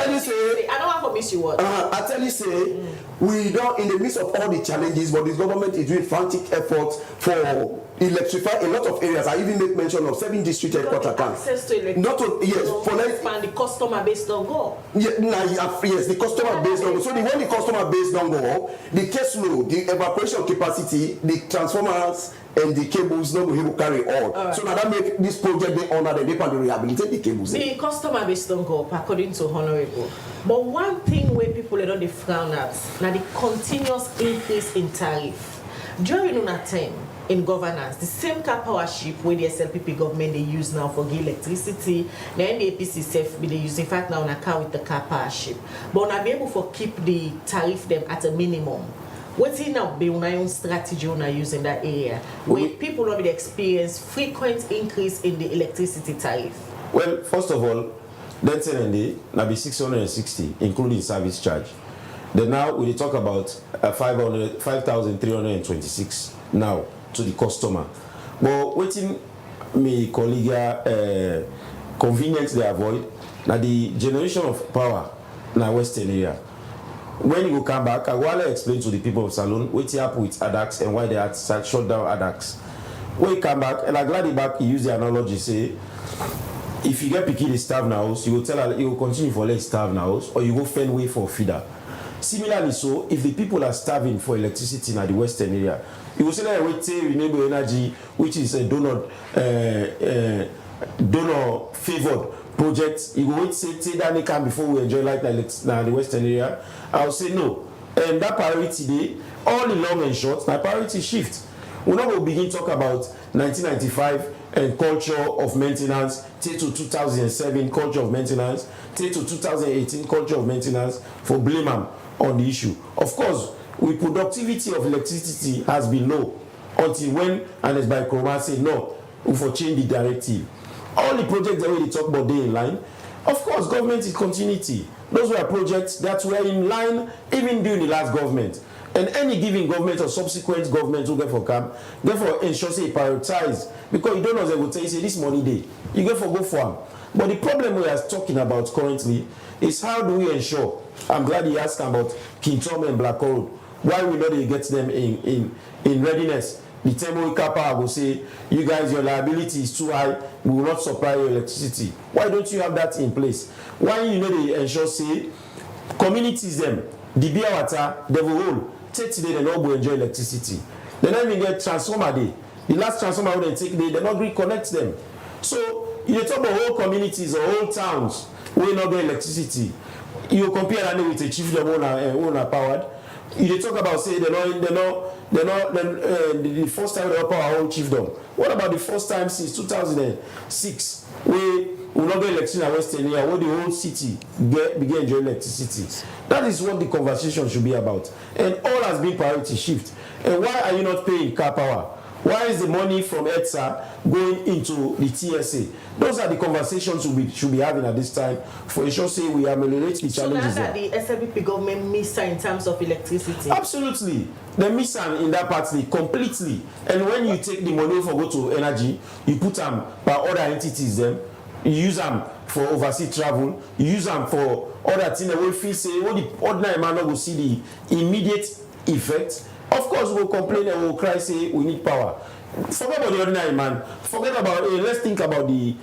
don't want to miss you what. I tell you, say we don't in the midst of all the challenges, but this government is doing frantic efforts for electrify a lot of areas. I even make mention of 7 district headquarters. Access to electricity. Not to yes, for expand the customer base don't go. Yeah, yes, the customer base don't go. So when the customer base don't go, the caseload, the evacuation capacity, the transformers and the cables don't will carry all. Right. So now that make this project they honor the depend rehabilitate the cables. The customer base don't go up according to Honorable. But one thing where people don't frown at now the continuous increase in tariff. During that time in governance, the same car power ship where the SLPP government they use now for electricity, then the APC self they use in fact now on account with the car power ship. But now be able to keep the tariff them at a minimum. What's in now be your own strategy on use in that area where people will experience frequent increase in the electricity tariff? Well, first of all, that now be 660, including service charge. Then now we talk about 5,326 now to the customer. But waiting me colleague convenience they avoid now the generation of power na Western area. When you come back, I will explain to the people of Salone what happened with ADAX and why they had shut down ADAX. When you come back, and I'm glad back you use the analogy, say if you get picky the staff now, you will tell her you will continue for less staff now, or you go find way for feeder. Similarly, so if the people are starving for electricity in the Western area, you will say that we take renewable energy, which is a donor favored project. You will wait say that they can before we enjoy light now the Western area. I will say no. And that priority day, all in long and short, my priority shift. We now will begin talk about 1995 and culture of maintenance, take to 2007 culture of maintenance, take to 2018 culture of maintenance for blame them on the issue. Of course, the productivity of electricity has been low until when, and as by Chroma say no, we for change the directive. All the projects that we talk about they in line. Of course, government is continuity. Those were projects that were in line even during the last government. And any given government or subsequent government will get for camp, therefore ensure say prioritize. Because you don't know they will tell you say this money day, you get for go for them. But the problem we are talking about currently is how do we ensure, I'm glad he asked about King Tom and Black Road, why we know they get them in readiness. The Temple Kappa will say, you guys, your liability is too high, we will not supply your electricity. Why don't you have that in place? Why you know they ensure say, communities them, the beer water, they will hold, take today they not go enjoy electricity. They don't even get transformer day. The last transformer they take they not reconnect them. So you talk about whole communities or whole towns where not get electricity. You compare that with a chiefdom owner powered. You talk about say the first time they power whole chiefdom. What about the first time since 2006 where we not get electricity in Western area where the whole city began enjoying electricity? That is what the conversation should be about. And all has been priority shift. And why are you not paying car power? Why is the money from ETSA going into the TSA? Those are the conversations we should be having at this time for ensure say we ameliorate the challenges. So now that the SLPP government missed in terms of electricity? Absolutely. They miss in that party completely. And when you take the money for go to energy, you put them by other entities them, you use them for overseas travel, you use them for other things that we feel say, what the ordinary man not go see the immediate effect. Of course, we'll complain and we'll cry, say we need power. Forget about the ordinary man. Forget about let's think about the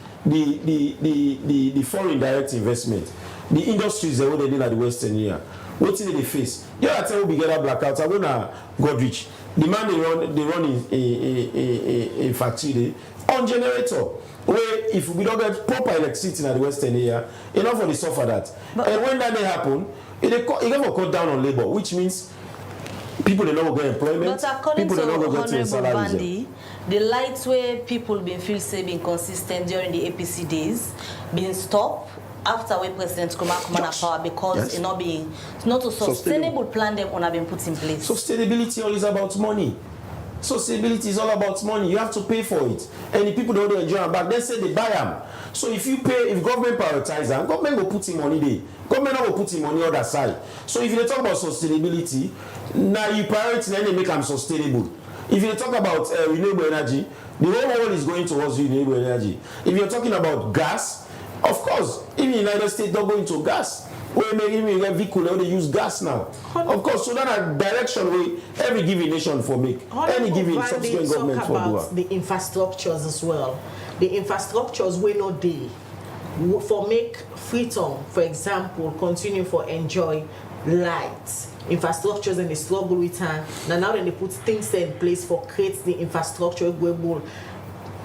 foreign direct investment. The industries that they did at the Western area. What did they face? You know, I tell you, we get a blackout. I go to Godrich. The man they run in factory on generator. Where if we don't get proper electricity in the Western area, enough for the suffer that. But, and when that may happen, it will cut down on labor, which means people don't know get employment. But according people to Honorable Bandi, the lights where people been feel say being consistent during the APC days being stopped after when President Nkrumah come on power because it not being not a sustainable plan them on have been put in place. Sustainability all is about money. Sustainability is all about money. You have to pay for it. And the people don't enjoy them back, they say they buy them. So if you pay, if government prioritize them, government will put in money there. Government not will put in money other side. So if you talk about sustainability, now you prioritize then they make them sustainable. If you talk about renewable energy, the whole world is going towards renewable energy. If you're talking about gas, of course, even the United States don't go into gas. We may even get vehicle they use gas now. Of course, so that a direction where every given nation for make any given subsequent government for do. The infrastructures as well. The infrastructures we not there for make Freetown, for example, continue for enjoy light. Infrastructures and the struggle with her. Now then they put things in place for create the infrastructure we will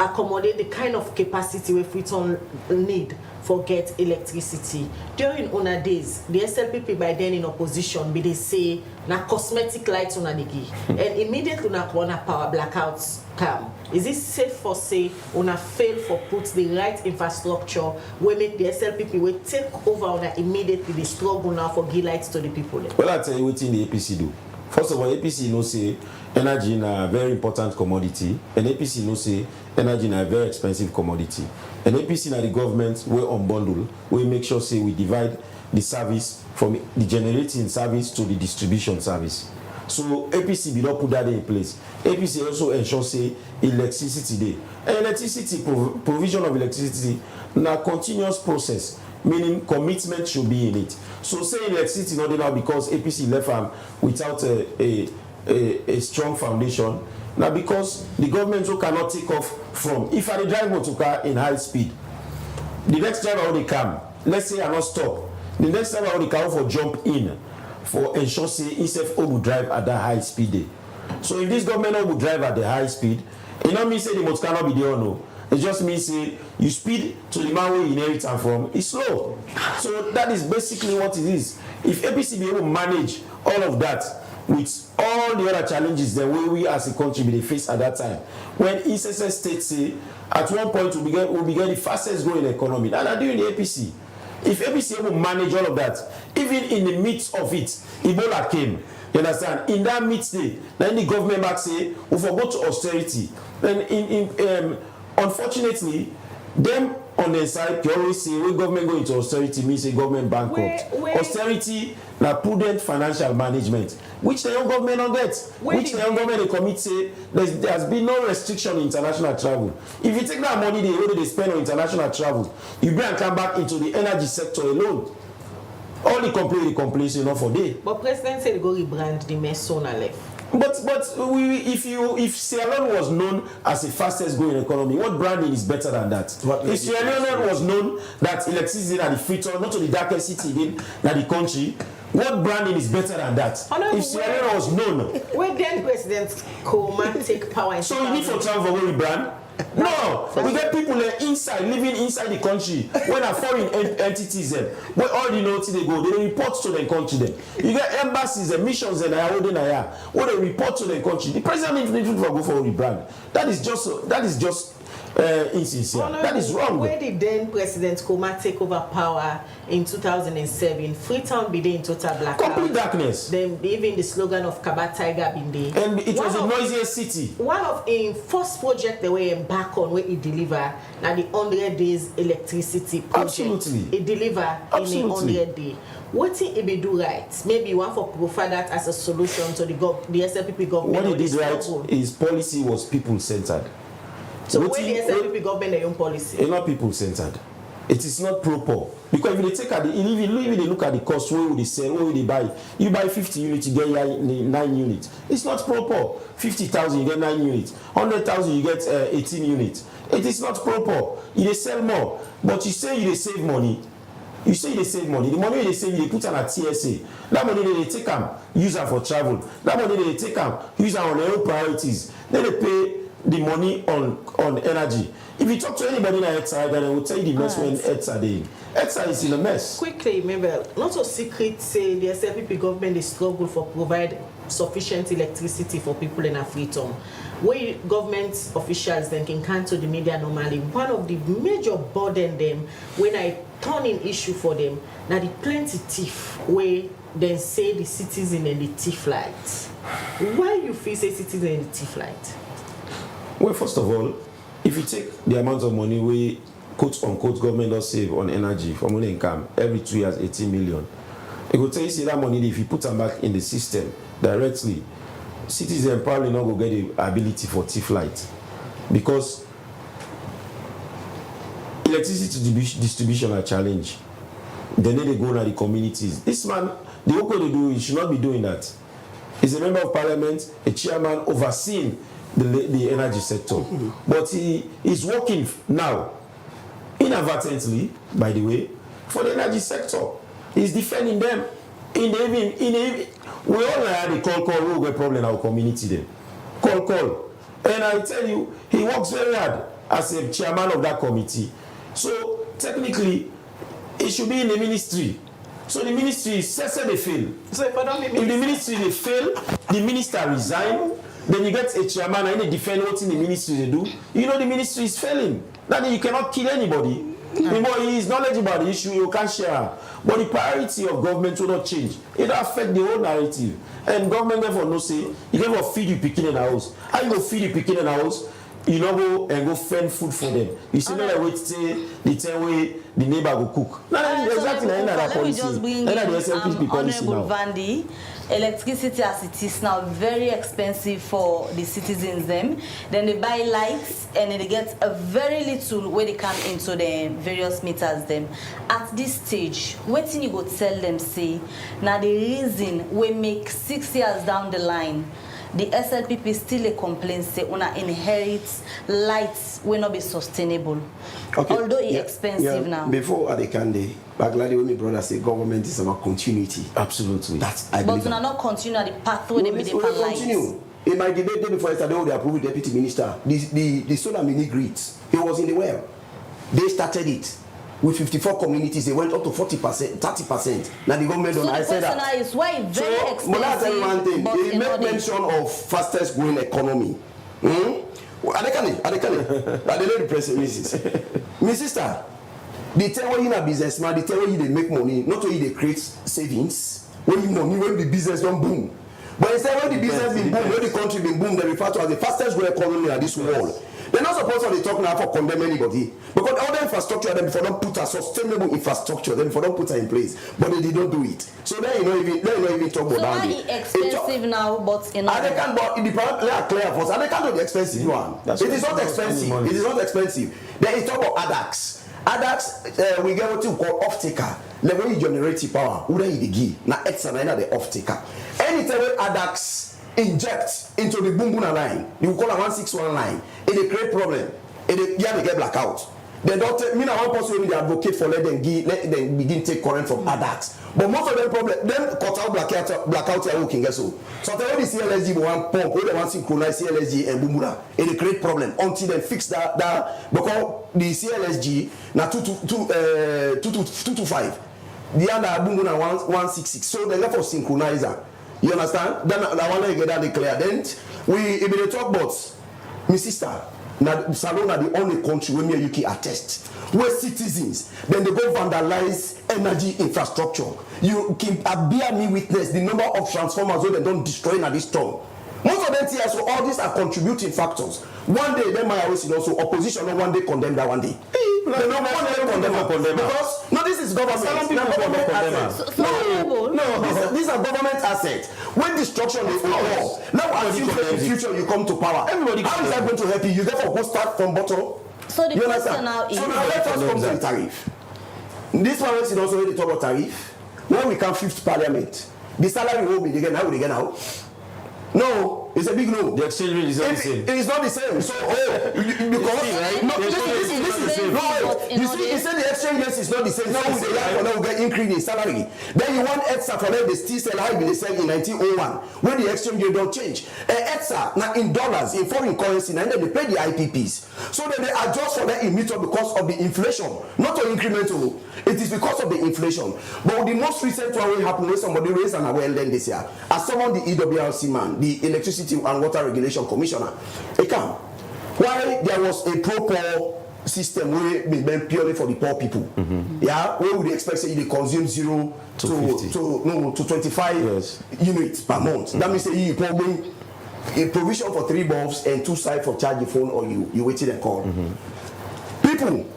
accommodate the kind of capacity we Freetown need for get electricity. During una days, the SLPP by then in opposition, they say na cosmetic lights una the give. And immediately una power blackouts come. Is it safe for say una fail for put the right infrastructure we make the SLPP will take over una immediately the struggle now for give lights to the people? Well, I tell you what in the APC do. First of all, APC knows say energy is a very important commodity, and APC knows say energy is a very expensive commodity. And APC na the government we unbundle, we make sure say we divide the service from the generating service to the distribution service. So APC will not put that in place. APC also ensure say electricity day. And electricity provision of electricity na continuous process, meaning commitment should be in it. So say electricity not now because APC left farm without a strong foundation. Now because the government cannot take off from, if I drive motor car in high speed, the next driver will come, let's say I not stop, the next driver will come for jump in for ensure say instead will drive at that high speed day. So if this government will drive at the high speed, it not mean say the motor cannot be there or no. It just means say you speed to the man where you inherit and from, it's slow. So that is basically what it is. If APC be able to manage all of that with all the other challenges that we as a country will face at that time, when SSS states say at one point we'll be getting the fastest growing economy, and are doing the APC. If APC able to manage all of that, even in the midst of it, Ebola came. You understand? In that midst day, then the government back say we forgot to austerity. Then unfortunately, them on their side, you always say when government go into austerity means a government bankrupt. Austerity na prudent financial management, which the young government don't get. Which the young government they commit say there has been no restriction in international travel. If you take that money they spend on international travel, you bring and come back into the energy sector alone. All the complaints enough for day. But President said go rebrand the Mesona left. But if Sierra Leone was known as the fastest growing economy, what branding is better than that? If Sierra Leone was known that electricity at the free town, not to the darkest city in the country, what branding is better than that? If Sierra Leone was known, where then President Kouma take power? So you need for travel for we brand? No, we get people inside, living inside the country. When are foreign entities, where all the notes they go, they report to the country. Then you get embassies and missions and where they report to the country. The president needs to go for a rebrand. That is just insincere. That is wrong. Where did then President Kouma take over power in 2007? Freetown be there in total blackout. Complete darkness. Then even the slogan of Kaba Tiger been there. And it was the noisiest city. One of the first project they were embarked on where it deliver now the 100 days electricity project. Absolutely. It deliver in 100 days. What it be do right? Maybe you want to provide that as a solution to the SLPP government. What it did right, his policy was people centered. So when the SLPP government their own policy? It's not people-centered. It is not proper. Because if they take at if they look at the cost, where would they sell, where would they buy? You buy 50 units, you get 9 units. It's not proper. 50,000, you get 9 units. 100,000, you get 18 units. It is not proper. You they sell more. But you say you save money. You say they save money. The money they save, they put on a TSA. That money they take them, use them for travel. That money they take them, use them on their own priorities. Then they pay the money on energy. If you talk to anybody in ETSA, then they will tell you the mess when ETSA is. ETSA is in a mess. Quickly, remember, not so secret say the SLPP government is struggle for provide sufficient electricity for people in Freetown. Where government officials then can cancel the media normally, one of the major burden them when I turn in issue for them, now the plenty thief where then say the citizen and the thief light. Why you feel say citizen and the thief light? Well, first of all, if you take the amount of money we quote unquote government does save on energy from only income every 2 years, 18 million, it will tell you see that money if you put them back in the system directly, citizens probably not go get the ability for thief light because electricity distribution are challenge. Then they go to the communities. This man, the work they do, he should not be doing that. He's a member of parliament, a chairman overseeing the energy sector, but he is working now inadvertently, by the way, for the energy sector. He's defending them we all had a call who got problem in our community then. Call. And I tell you, he works very hard as a chairman of that committee. So technically, it should be in the ministry. So the ministry says they fail. So if the ministry they fail, the minister resign. Then you get a chairman and they defend what in the ministry they do. You know the ministry is failing. That you cannot kill anybody. He is knowledgeable about the issue, you can't share. But the priority of government will not change. It will affect the whole narrative. And government therefore no say, you never feed you picking in the house. How you go feed you picking in the house? You know go and go fend food for them. You see no wait say the 10 way the neighbor go cook. No, exactly that policy. Let me just bring in Honorable Vandy. Electricity as it is now very expensive for the citizens them. Then they buy lights and they get a very little where they come into the various meters them. At this stage, what thing you go tell them say now the reason we make 6 years down the line the SLPP still a complaint say una inherits lights will not be sustainable. Okay. Although it's expensive now. Before Adekande, Bagladi when my brother say government is about continuity. Absolutely. That's I believe. But we not continue at the pathway they be the lights. Continue. In my debate day before yesterday, they approved deputy minister. The solar mini grids. It was in the well. They started it. With 54 communities, they went up to 40%, 30%. Now the government don't. I said that. Is why it's very expensive. But I'll tell you one thing. They make mention of fastest growing economy. Adekane. I don't know the press releases. My sister, they tell you in a businessman, they tell you they make money, not only they create savings. When you money, when the business don't boom. But instead when the business been boom, when the country been boom, they refer to as the fastest growing economy in this world. They're not supposed to talk now for condemn anybody. Because all the infrastructure, then before don't put a sustainable infrastructure, then before don't put her in place. But they don't do it. So then you know even talk about that. So why expensive now, but in they can't but in the private clear for us. And they can't do the expensive one. It is not expensive. It is not expensive. Then you talk about ADAX. ADAX, we get what you call off-taker. Like when you generate power, who then you give? Now X and the off-taker. Anytime ADAX inject into the boom line, you call a 161 line, it create problem. They get blackout. They don't take me now one person when they advocate for let them begin take current from ADAX. But most of them problem them cut out blackout here working so. So when the CLSG one pump, when they want synchronize CLSG and boom it create problem until they fix that because the CLSG now 225. The other boom 166. So they left for synchronizer. You understand? Then I want to get that clear. Then we talk about my sister. Now, Salon are the only country where me UK attest. Where citizens, then they go vandalize energy infrastructure. You can bear me witness the number of transformers where they don't destroy in this storm. Most of them here, so all these are contributing factors. One day, then my always also opposition, and one day condemn that one day. They don't condemn because no, this is government. These are government assets. When destruction is all, now assume in the future you come to power. Everybody, how is that going to help you? You therefore go start from bottom. So the question now is. So now let us come to the tariff. This one is also when they talk about tariff. When we come fifth parliament, the salary will be again. How will they get out? No, it's a big no. The exchange rate is not the same. It is not the same. So, you see, he said the exchange rate is not the same. Now we get increase in salary. Then you want ETSA for them, they still sell how they sell in 1901 when the exchange rate don't change. ETSA now in dollars, in foreign currency, and then they pay the IPPs. So then they adjust for that in meter because of the inflation, not an incremental. It is because of the inflation. But the most recent one will happen when somebody raised an award then this year. As someone the EWRC man, the Electricity and Water Regulation Commissioner, why there was a proper system where made purely for the poor people. Yeah, where would you expect say they consume 0 to 25 units per month? That means you probably a provision for 3 bulbs and 2 sides for charge your phone or you waited and call. People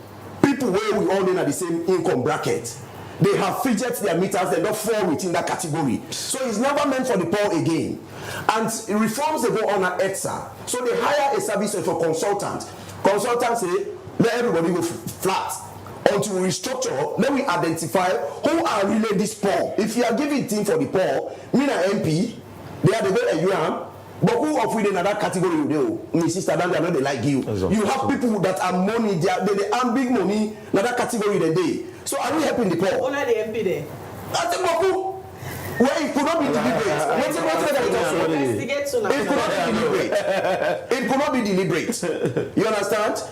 where we all in at the same income bracket, they have fidget their meters, they don't fall within that category. So it's never meant for the poor again. And reforms they go on at ETSA. So they hire a service for consultant. Consultants say, let everybody go flat. Until we restructure, then we identify who are really this poor. If you are giving thing for the poor, me and MP, they are the way you am. But who of within another category you do? My sister, they know they like you. Exactly. You have people that are money, they earn big money, another category than they. So are we helping the poor? Only the MP there. That's a Boku. Well, it could not be deliberate. It could not be deliberate. You understand? So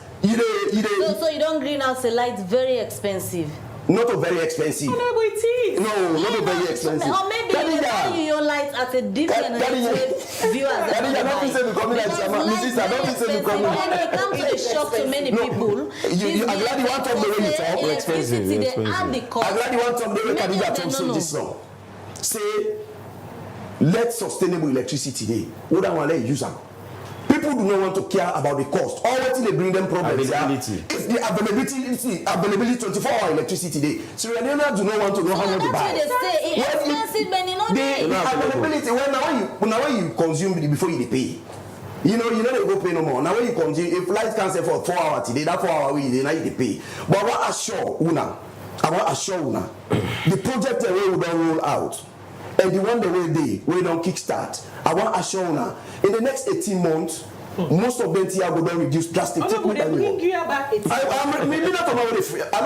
you don't green out a light very expensive. Not a very expensive. No, it is. No, not a very expensive. Or maybe you light at a different viewers. Don't say me coming like Chama. My sister, don't say me coming. When it comes to the shock to many people, I'm glad you want to know when you talk. Electricity, they add the cost. I'm glad you want to know when Khadija talks to this now. Say, let sustainable electricity today. What I want to use them. People do not want to care about the cost. All what they bring them problems. If the availability 24-hour electricity today. Sierra Leoneans do not want to know how much they buy. That's what they say. It's expensive, but the availability. When you consume it before you pay. You know they go pay no more. Now when you consume, if light can say for 4 hours today, that 4 hour we now you pay. But I want to assure una, the project the way we don't roll out. And the one the way we don't kickstart. I want to assure you in the next 18 months, most of them here will reduce drastically. I'm not afraid media. I'm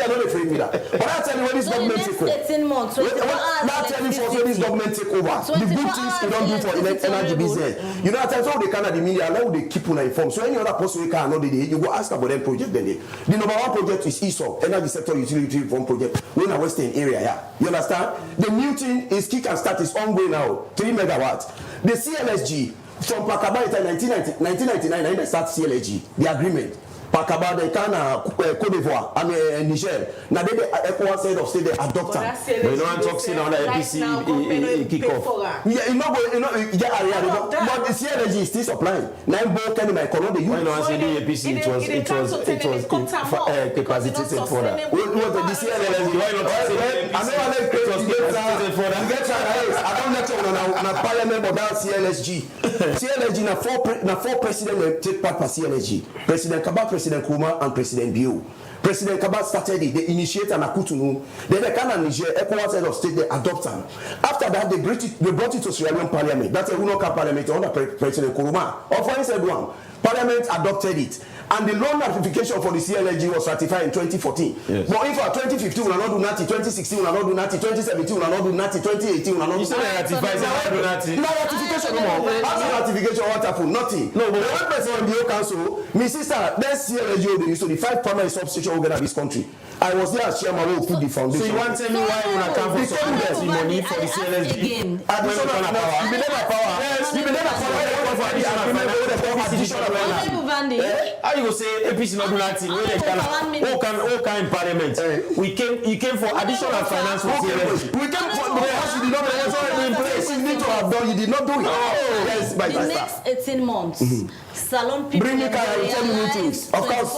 not afraid media. But I tell you when this government take over. 18 months. Not tell you for this government take over. The good things you don't do for energy business. You know, I tell you they can at the media, allow they keep on informed. So any other person we can know the day, you go ask about them project then. The number one project is ESOP, Energy Sector Utility Reform Project. We're in a Western area, yeah. You understand? The new thing is kick and start is ongoing now, 3 megawatts. The CLSG from Pakaba in 1999, they start CLSG, the agreement. Pakaba, they can Côte d'Ivoire and Niger. Now they ECOWAS said of state they adopt them. But you don't talk to now the APC kick off. Yeah, but the CLSG is still supplying. Now both can my economy the youth. I say the APC it was capacitated for that. What the CLSG? Why not? I know it was capacitated for that. I don't let you on Parliament but that CLSG. CLSG na four president take part for CLSG. President Kabak, President Kuma and President Bio. President Kabak started it, they initiated an Akutunu. Then they can Niger, ECOWAS head of state, they adopt them. After that, they brought it to Sierra Leone Parliament. That's a Unoka Parliament under President Kuruma. Or for instance, one. Parliament adopted it. And the loan ratification for the CLSG was ratified in 2014. Yes. But if for 2015 we are not do nothing, 2016 we are not do nothing, 2017 we are not do nothing, 2018 we are not do nothing. No ratification no more. After ratification, what happened? Nothing. No, but one person in the council, my sister, that CLSG they used to the 5 primary substation over this country. I was there as chairman who put the foundation. So you want to tell me why we are come for some money for the CLSG? Additional power. You believe power. You believe power. Additional power. How you go say APC not do nothing? All kind of parliament. You came for additional finance for CLSG. We came for the house. You did not have already in place. You need to have done. You did not do it. Yes, by the next 18 months. Salon people. Bring me car. I will tell you meetings. Of course,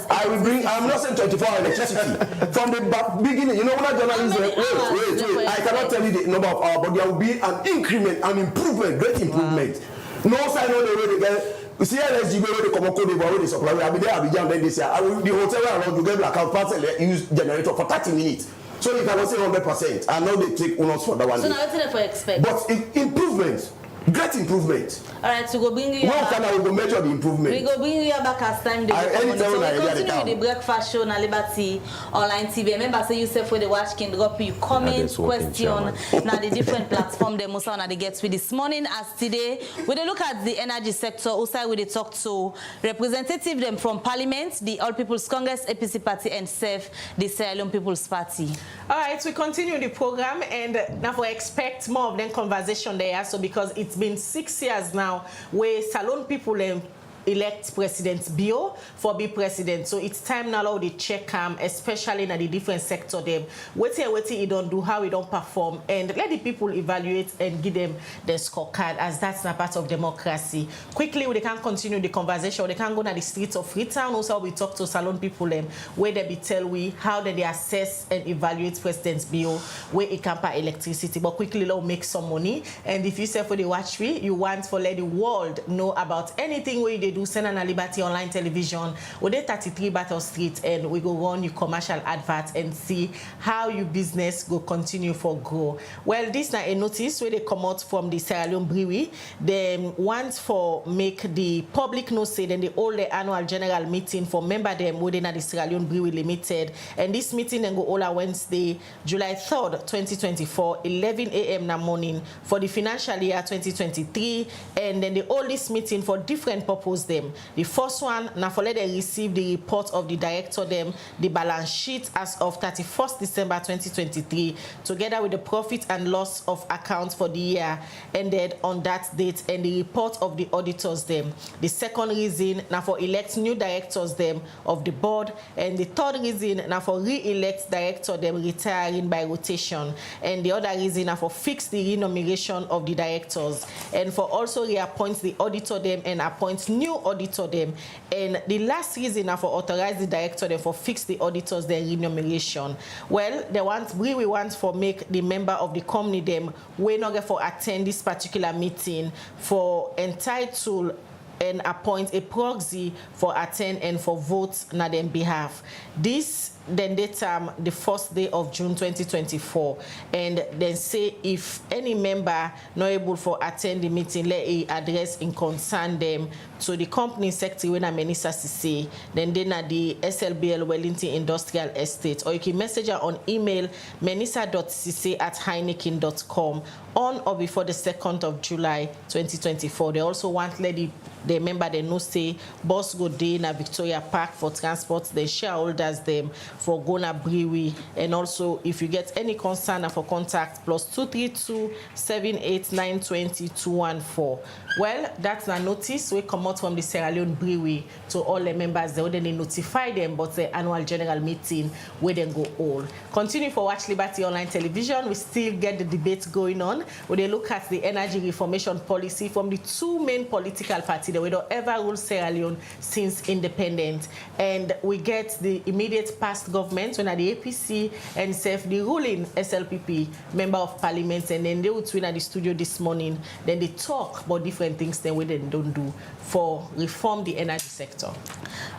I will bring. I'm not saying 24-hour electricity. From the beginning, you know when I journalists wait. I cannot tell you the number of hours, but there will be an increment, an improvement, great improvement. No sign on the way they get. CLSG where they come on Côte d'Ivoire where they supply. I'll be there, Abidjan, then they say, the hotel around you get blackout parcel, use generator for 30 minutes. So you cannot say 100%. I know they take us for that one. So now what's for expect? But improvement. Great improvement. All right, so go bring you. How can I go measure the improvement? We go bring you back as time. So we continue with the breakfast show on Liberty Online TV. Remember, say you say for the watch can drop you comment, question, now the different platform they must want to get with this morning. As today, we look at the energy sector. Also, we talk to representative them from Parliament, the All People's Congress, APC Party, and SEF, the Sierra Leone People's Party. All right, we continue the program, and now we expect more of them conversation there. So because it's been 6 years now where Salon people elect President Bio for be president. So it's time now to check especially in the different sector them. What he don't do, how he don't perform, and let the people evaluate and give them the scorecard, as that's not part of democracy. Quickly, they can continue the conversation. They can go to the streets of Freetown. Also, we talk to Salon people where they be tell we how they assess and evaluate President Bio where it can pay electricity. But quickly, let's make some money. And if you say for the watch we, you want for let the world know about anything where they do send on Liberty Online Television. We're 33 Battle Street, and we go run your commercial adverts and see how your business go continue for grow. Well, this now a notice where they come out from the Sierra Leone Brewery. They want for make the public know say then they hold the annual general meeting for member them within the Sierra Leone Brewery Limited. And this meeting then go all on Wednesday, July 3rd, 2024, 11 a.m. in the morning for the financial year 2023. And then they hold this meeting for different purposes. announce them. The first one, now for let them receive the report of the director them, the balance sheet as of 31st December 2023, together with the profit and loss of accounts for the year ended on that date and the report of the auditors them. The second reason, now for elect new directors them of the board, and the third reason, now for re-elect director them retiring by rotation, and the other reason, now for fix the remuneration of the directors, and for also reappoint the auditor them and appoint new auditor them, and the last reason, now for authorize the director them for fix the auditors their remuneration. Well, we want for make the member of the company them we not get for attend this particular meeting for entitled and appoint a proxy for attend and for vote na them behalf. This then they term the first day of June 2024, and then say if any member not able for attend the meeting, let a address in concern them to the company secretary when Menisa CC, then at the SLBL Wellington Industrial Estate, or you can message her on email menisa.cc@heineken.com on or before the 2nd of July 2024. They also want the member they know say boss go day na Victoria Park for transport, the shareholders them for Gona Brewery, and also if you get any concern for contact +232 789 20 214. Well, that's a notice we come out from the Sierra Leone Brewery to all the members. They already notify them, but the annual general meeting where they go all. Continue for Watch Liberty Online Television. We still get the debate going on. Where they look at the energy reformation policy from the two main political parties that we don't ever rule Sierra Leone since independence, and we get the immediate past government when at the APC and the ruling SLPP member of parliament, and then they would win at the studio this morning. Then they talk about different things then we then don't do for reform the energy sector. All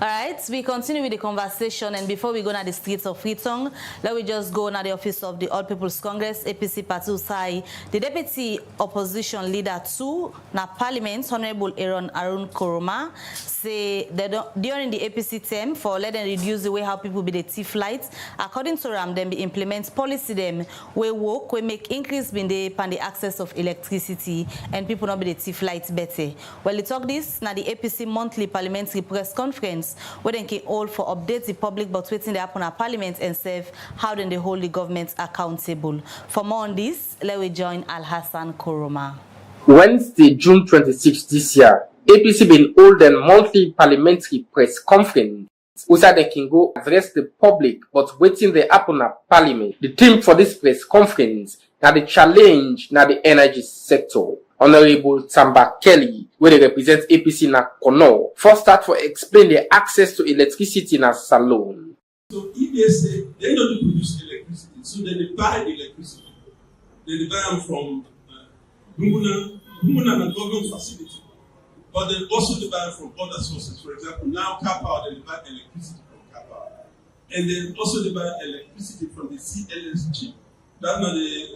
right, we continue with the conversation, and before we go to the streets of Freetown, let me just go to the office of the All People's Congress APC Party Usai. The deputy opposition leader to na Parliament, Honorable Aaron Arun Koroma, say that during the APC term for let them reduce the way how people be the thief lights. According to Ram, them be implement policy them we work we make increase in the access of electricity and people not be the thief lights better. Well, they talk this now the APC monthly parliamentary press conference where they can all for update the public but waiting they happen at Parliament and serve how then they hold the government accountable. For more on this, let me join Al Hassan Koroma. Wednesday, June 26 this year, APC been hold a monthly parliamentary press conference so they can go address the public but waiting they happen at Parliament. The theme for this press conference now the challenge now the energy sector. Honorable Tamba Kelly, where they represent APC na Kono, first start for explain the access to electricity na Salone. So if they say they don't produce electricity, so then they buy the electricity. Then they buy them from Bumuna and government facility. But then also they buy from other sources. For example, now Car Power, they buy electricity from Car Power. And then also they buy electricity from the CLSG. That's not the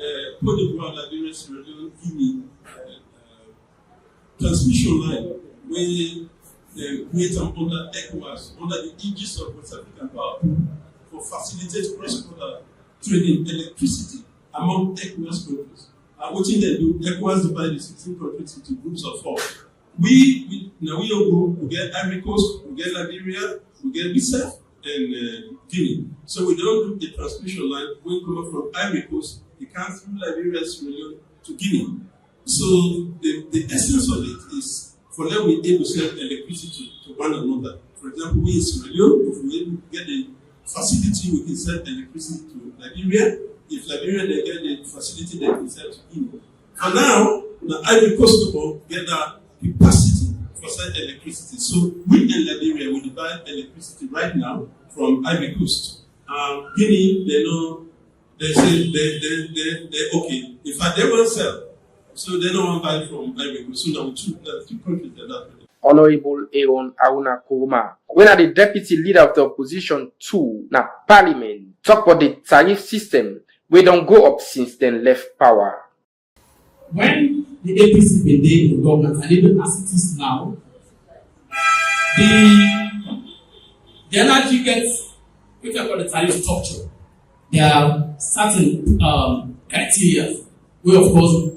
Côte d'Ivoire, Liberia, Sierra Leone, Guinea transmission line where they create them under ECOWAS, under the aegis of West African Power for facilitate cross-border trading electricity among ECOWAS countries. And what they do, ECOWAS divide the 16 countries into groups of 4. We get Ivory Coast, we get Liberia, we get BISEF, and Guinea. So we don't do the transmission line when coming from Ivory Coast, they come through Liberia, Sierra Leone to Guinea. So the essence of it is for them we able to sell electricity to one another. For example, we in Sierra Leone, if we able to get the facility, we can sell electricity to Liberia. If Liberia they get the facility, they can sell to Guinea. For now, the Ivory Coast people get that capacity for selling electricity. So we in Liberia we divide electricity right now from Ivory Coast. Guinea, they know they say they okay. If they want to sell. So they don't want to buy from Ivory Coast. So now two countries that are. Honorable Aaron Aruna Koroma, when are the deputy leader of the opposition to na Parliament, talk about the tariff system, we don't go up since then left power. When the APC been there in government, and even as it is now, the energy gets, which I call the tariff structure. There are certain criteria, where of course,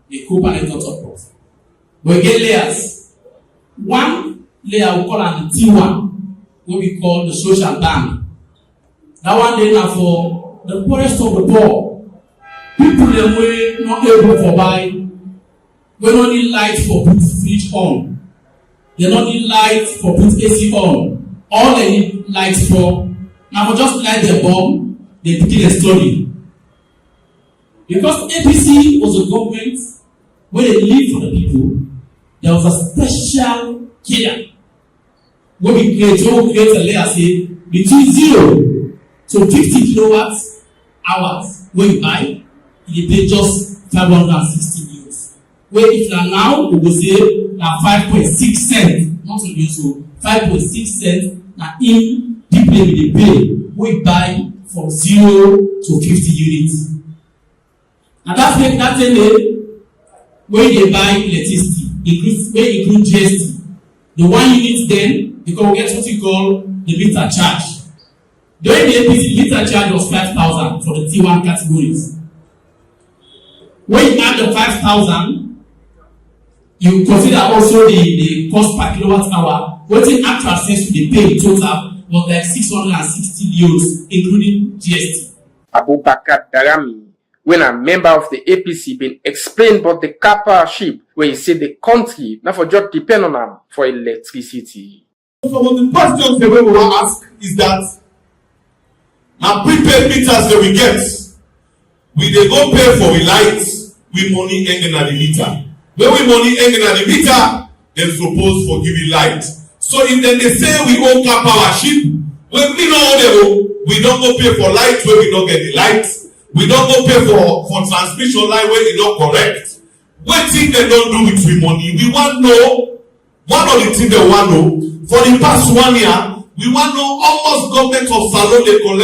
the co-parent on top of. But we get layers. One layer we call the T1, what we call the social bank. That one day now for the poorest of the poor. People them way not able to buy. We don't need light for put fridge on. They don't need light for put AC on. All they need lights for now for just light the bulb, they begin a story. Because APC was a government where they live for the people, there was a special care where we create a layer say between 0 to 50 kilowatts hours where you buy, you pay just 560 euros. Where if now we will say now 5.6 cents, not to use so 5.6 cents now in people they pay, we buy from 0 to 50 units. And that day when they buy electricity, include GST. The 1 unit then, because we get what we call the meter charge. During the APC, meter charge was 5,000 for the T1 categories. When you add the 5,000, you consider also the cost per kilowatt hour. What in actual sense to the pay total was like 660 euros, including GST. Abubakar Darami, when a member of the APC been explained about the Kappa ship, where he said the country now for just depend on them for electricity. Some of the questions that we will ask is that now prepaid meters that we get, we they go pay for we lights, we money hanging at the meter. When we money hanging at the meter, they're supposed for giving light. So if then they say we own Kappa our ship, when we know we don't go pay for light where we don't get the light. We don't go pay for transmission line where it's not correct. What thing they don't do with we money? We want to know, one of the things they want to know, for the past 1 year, we want to know how much government of Salon they collect.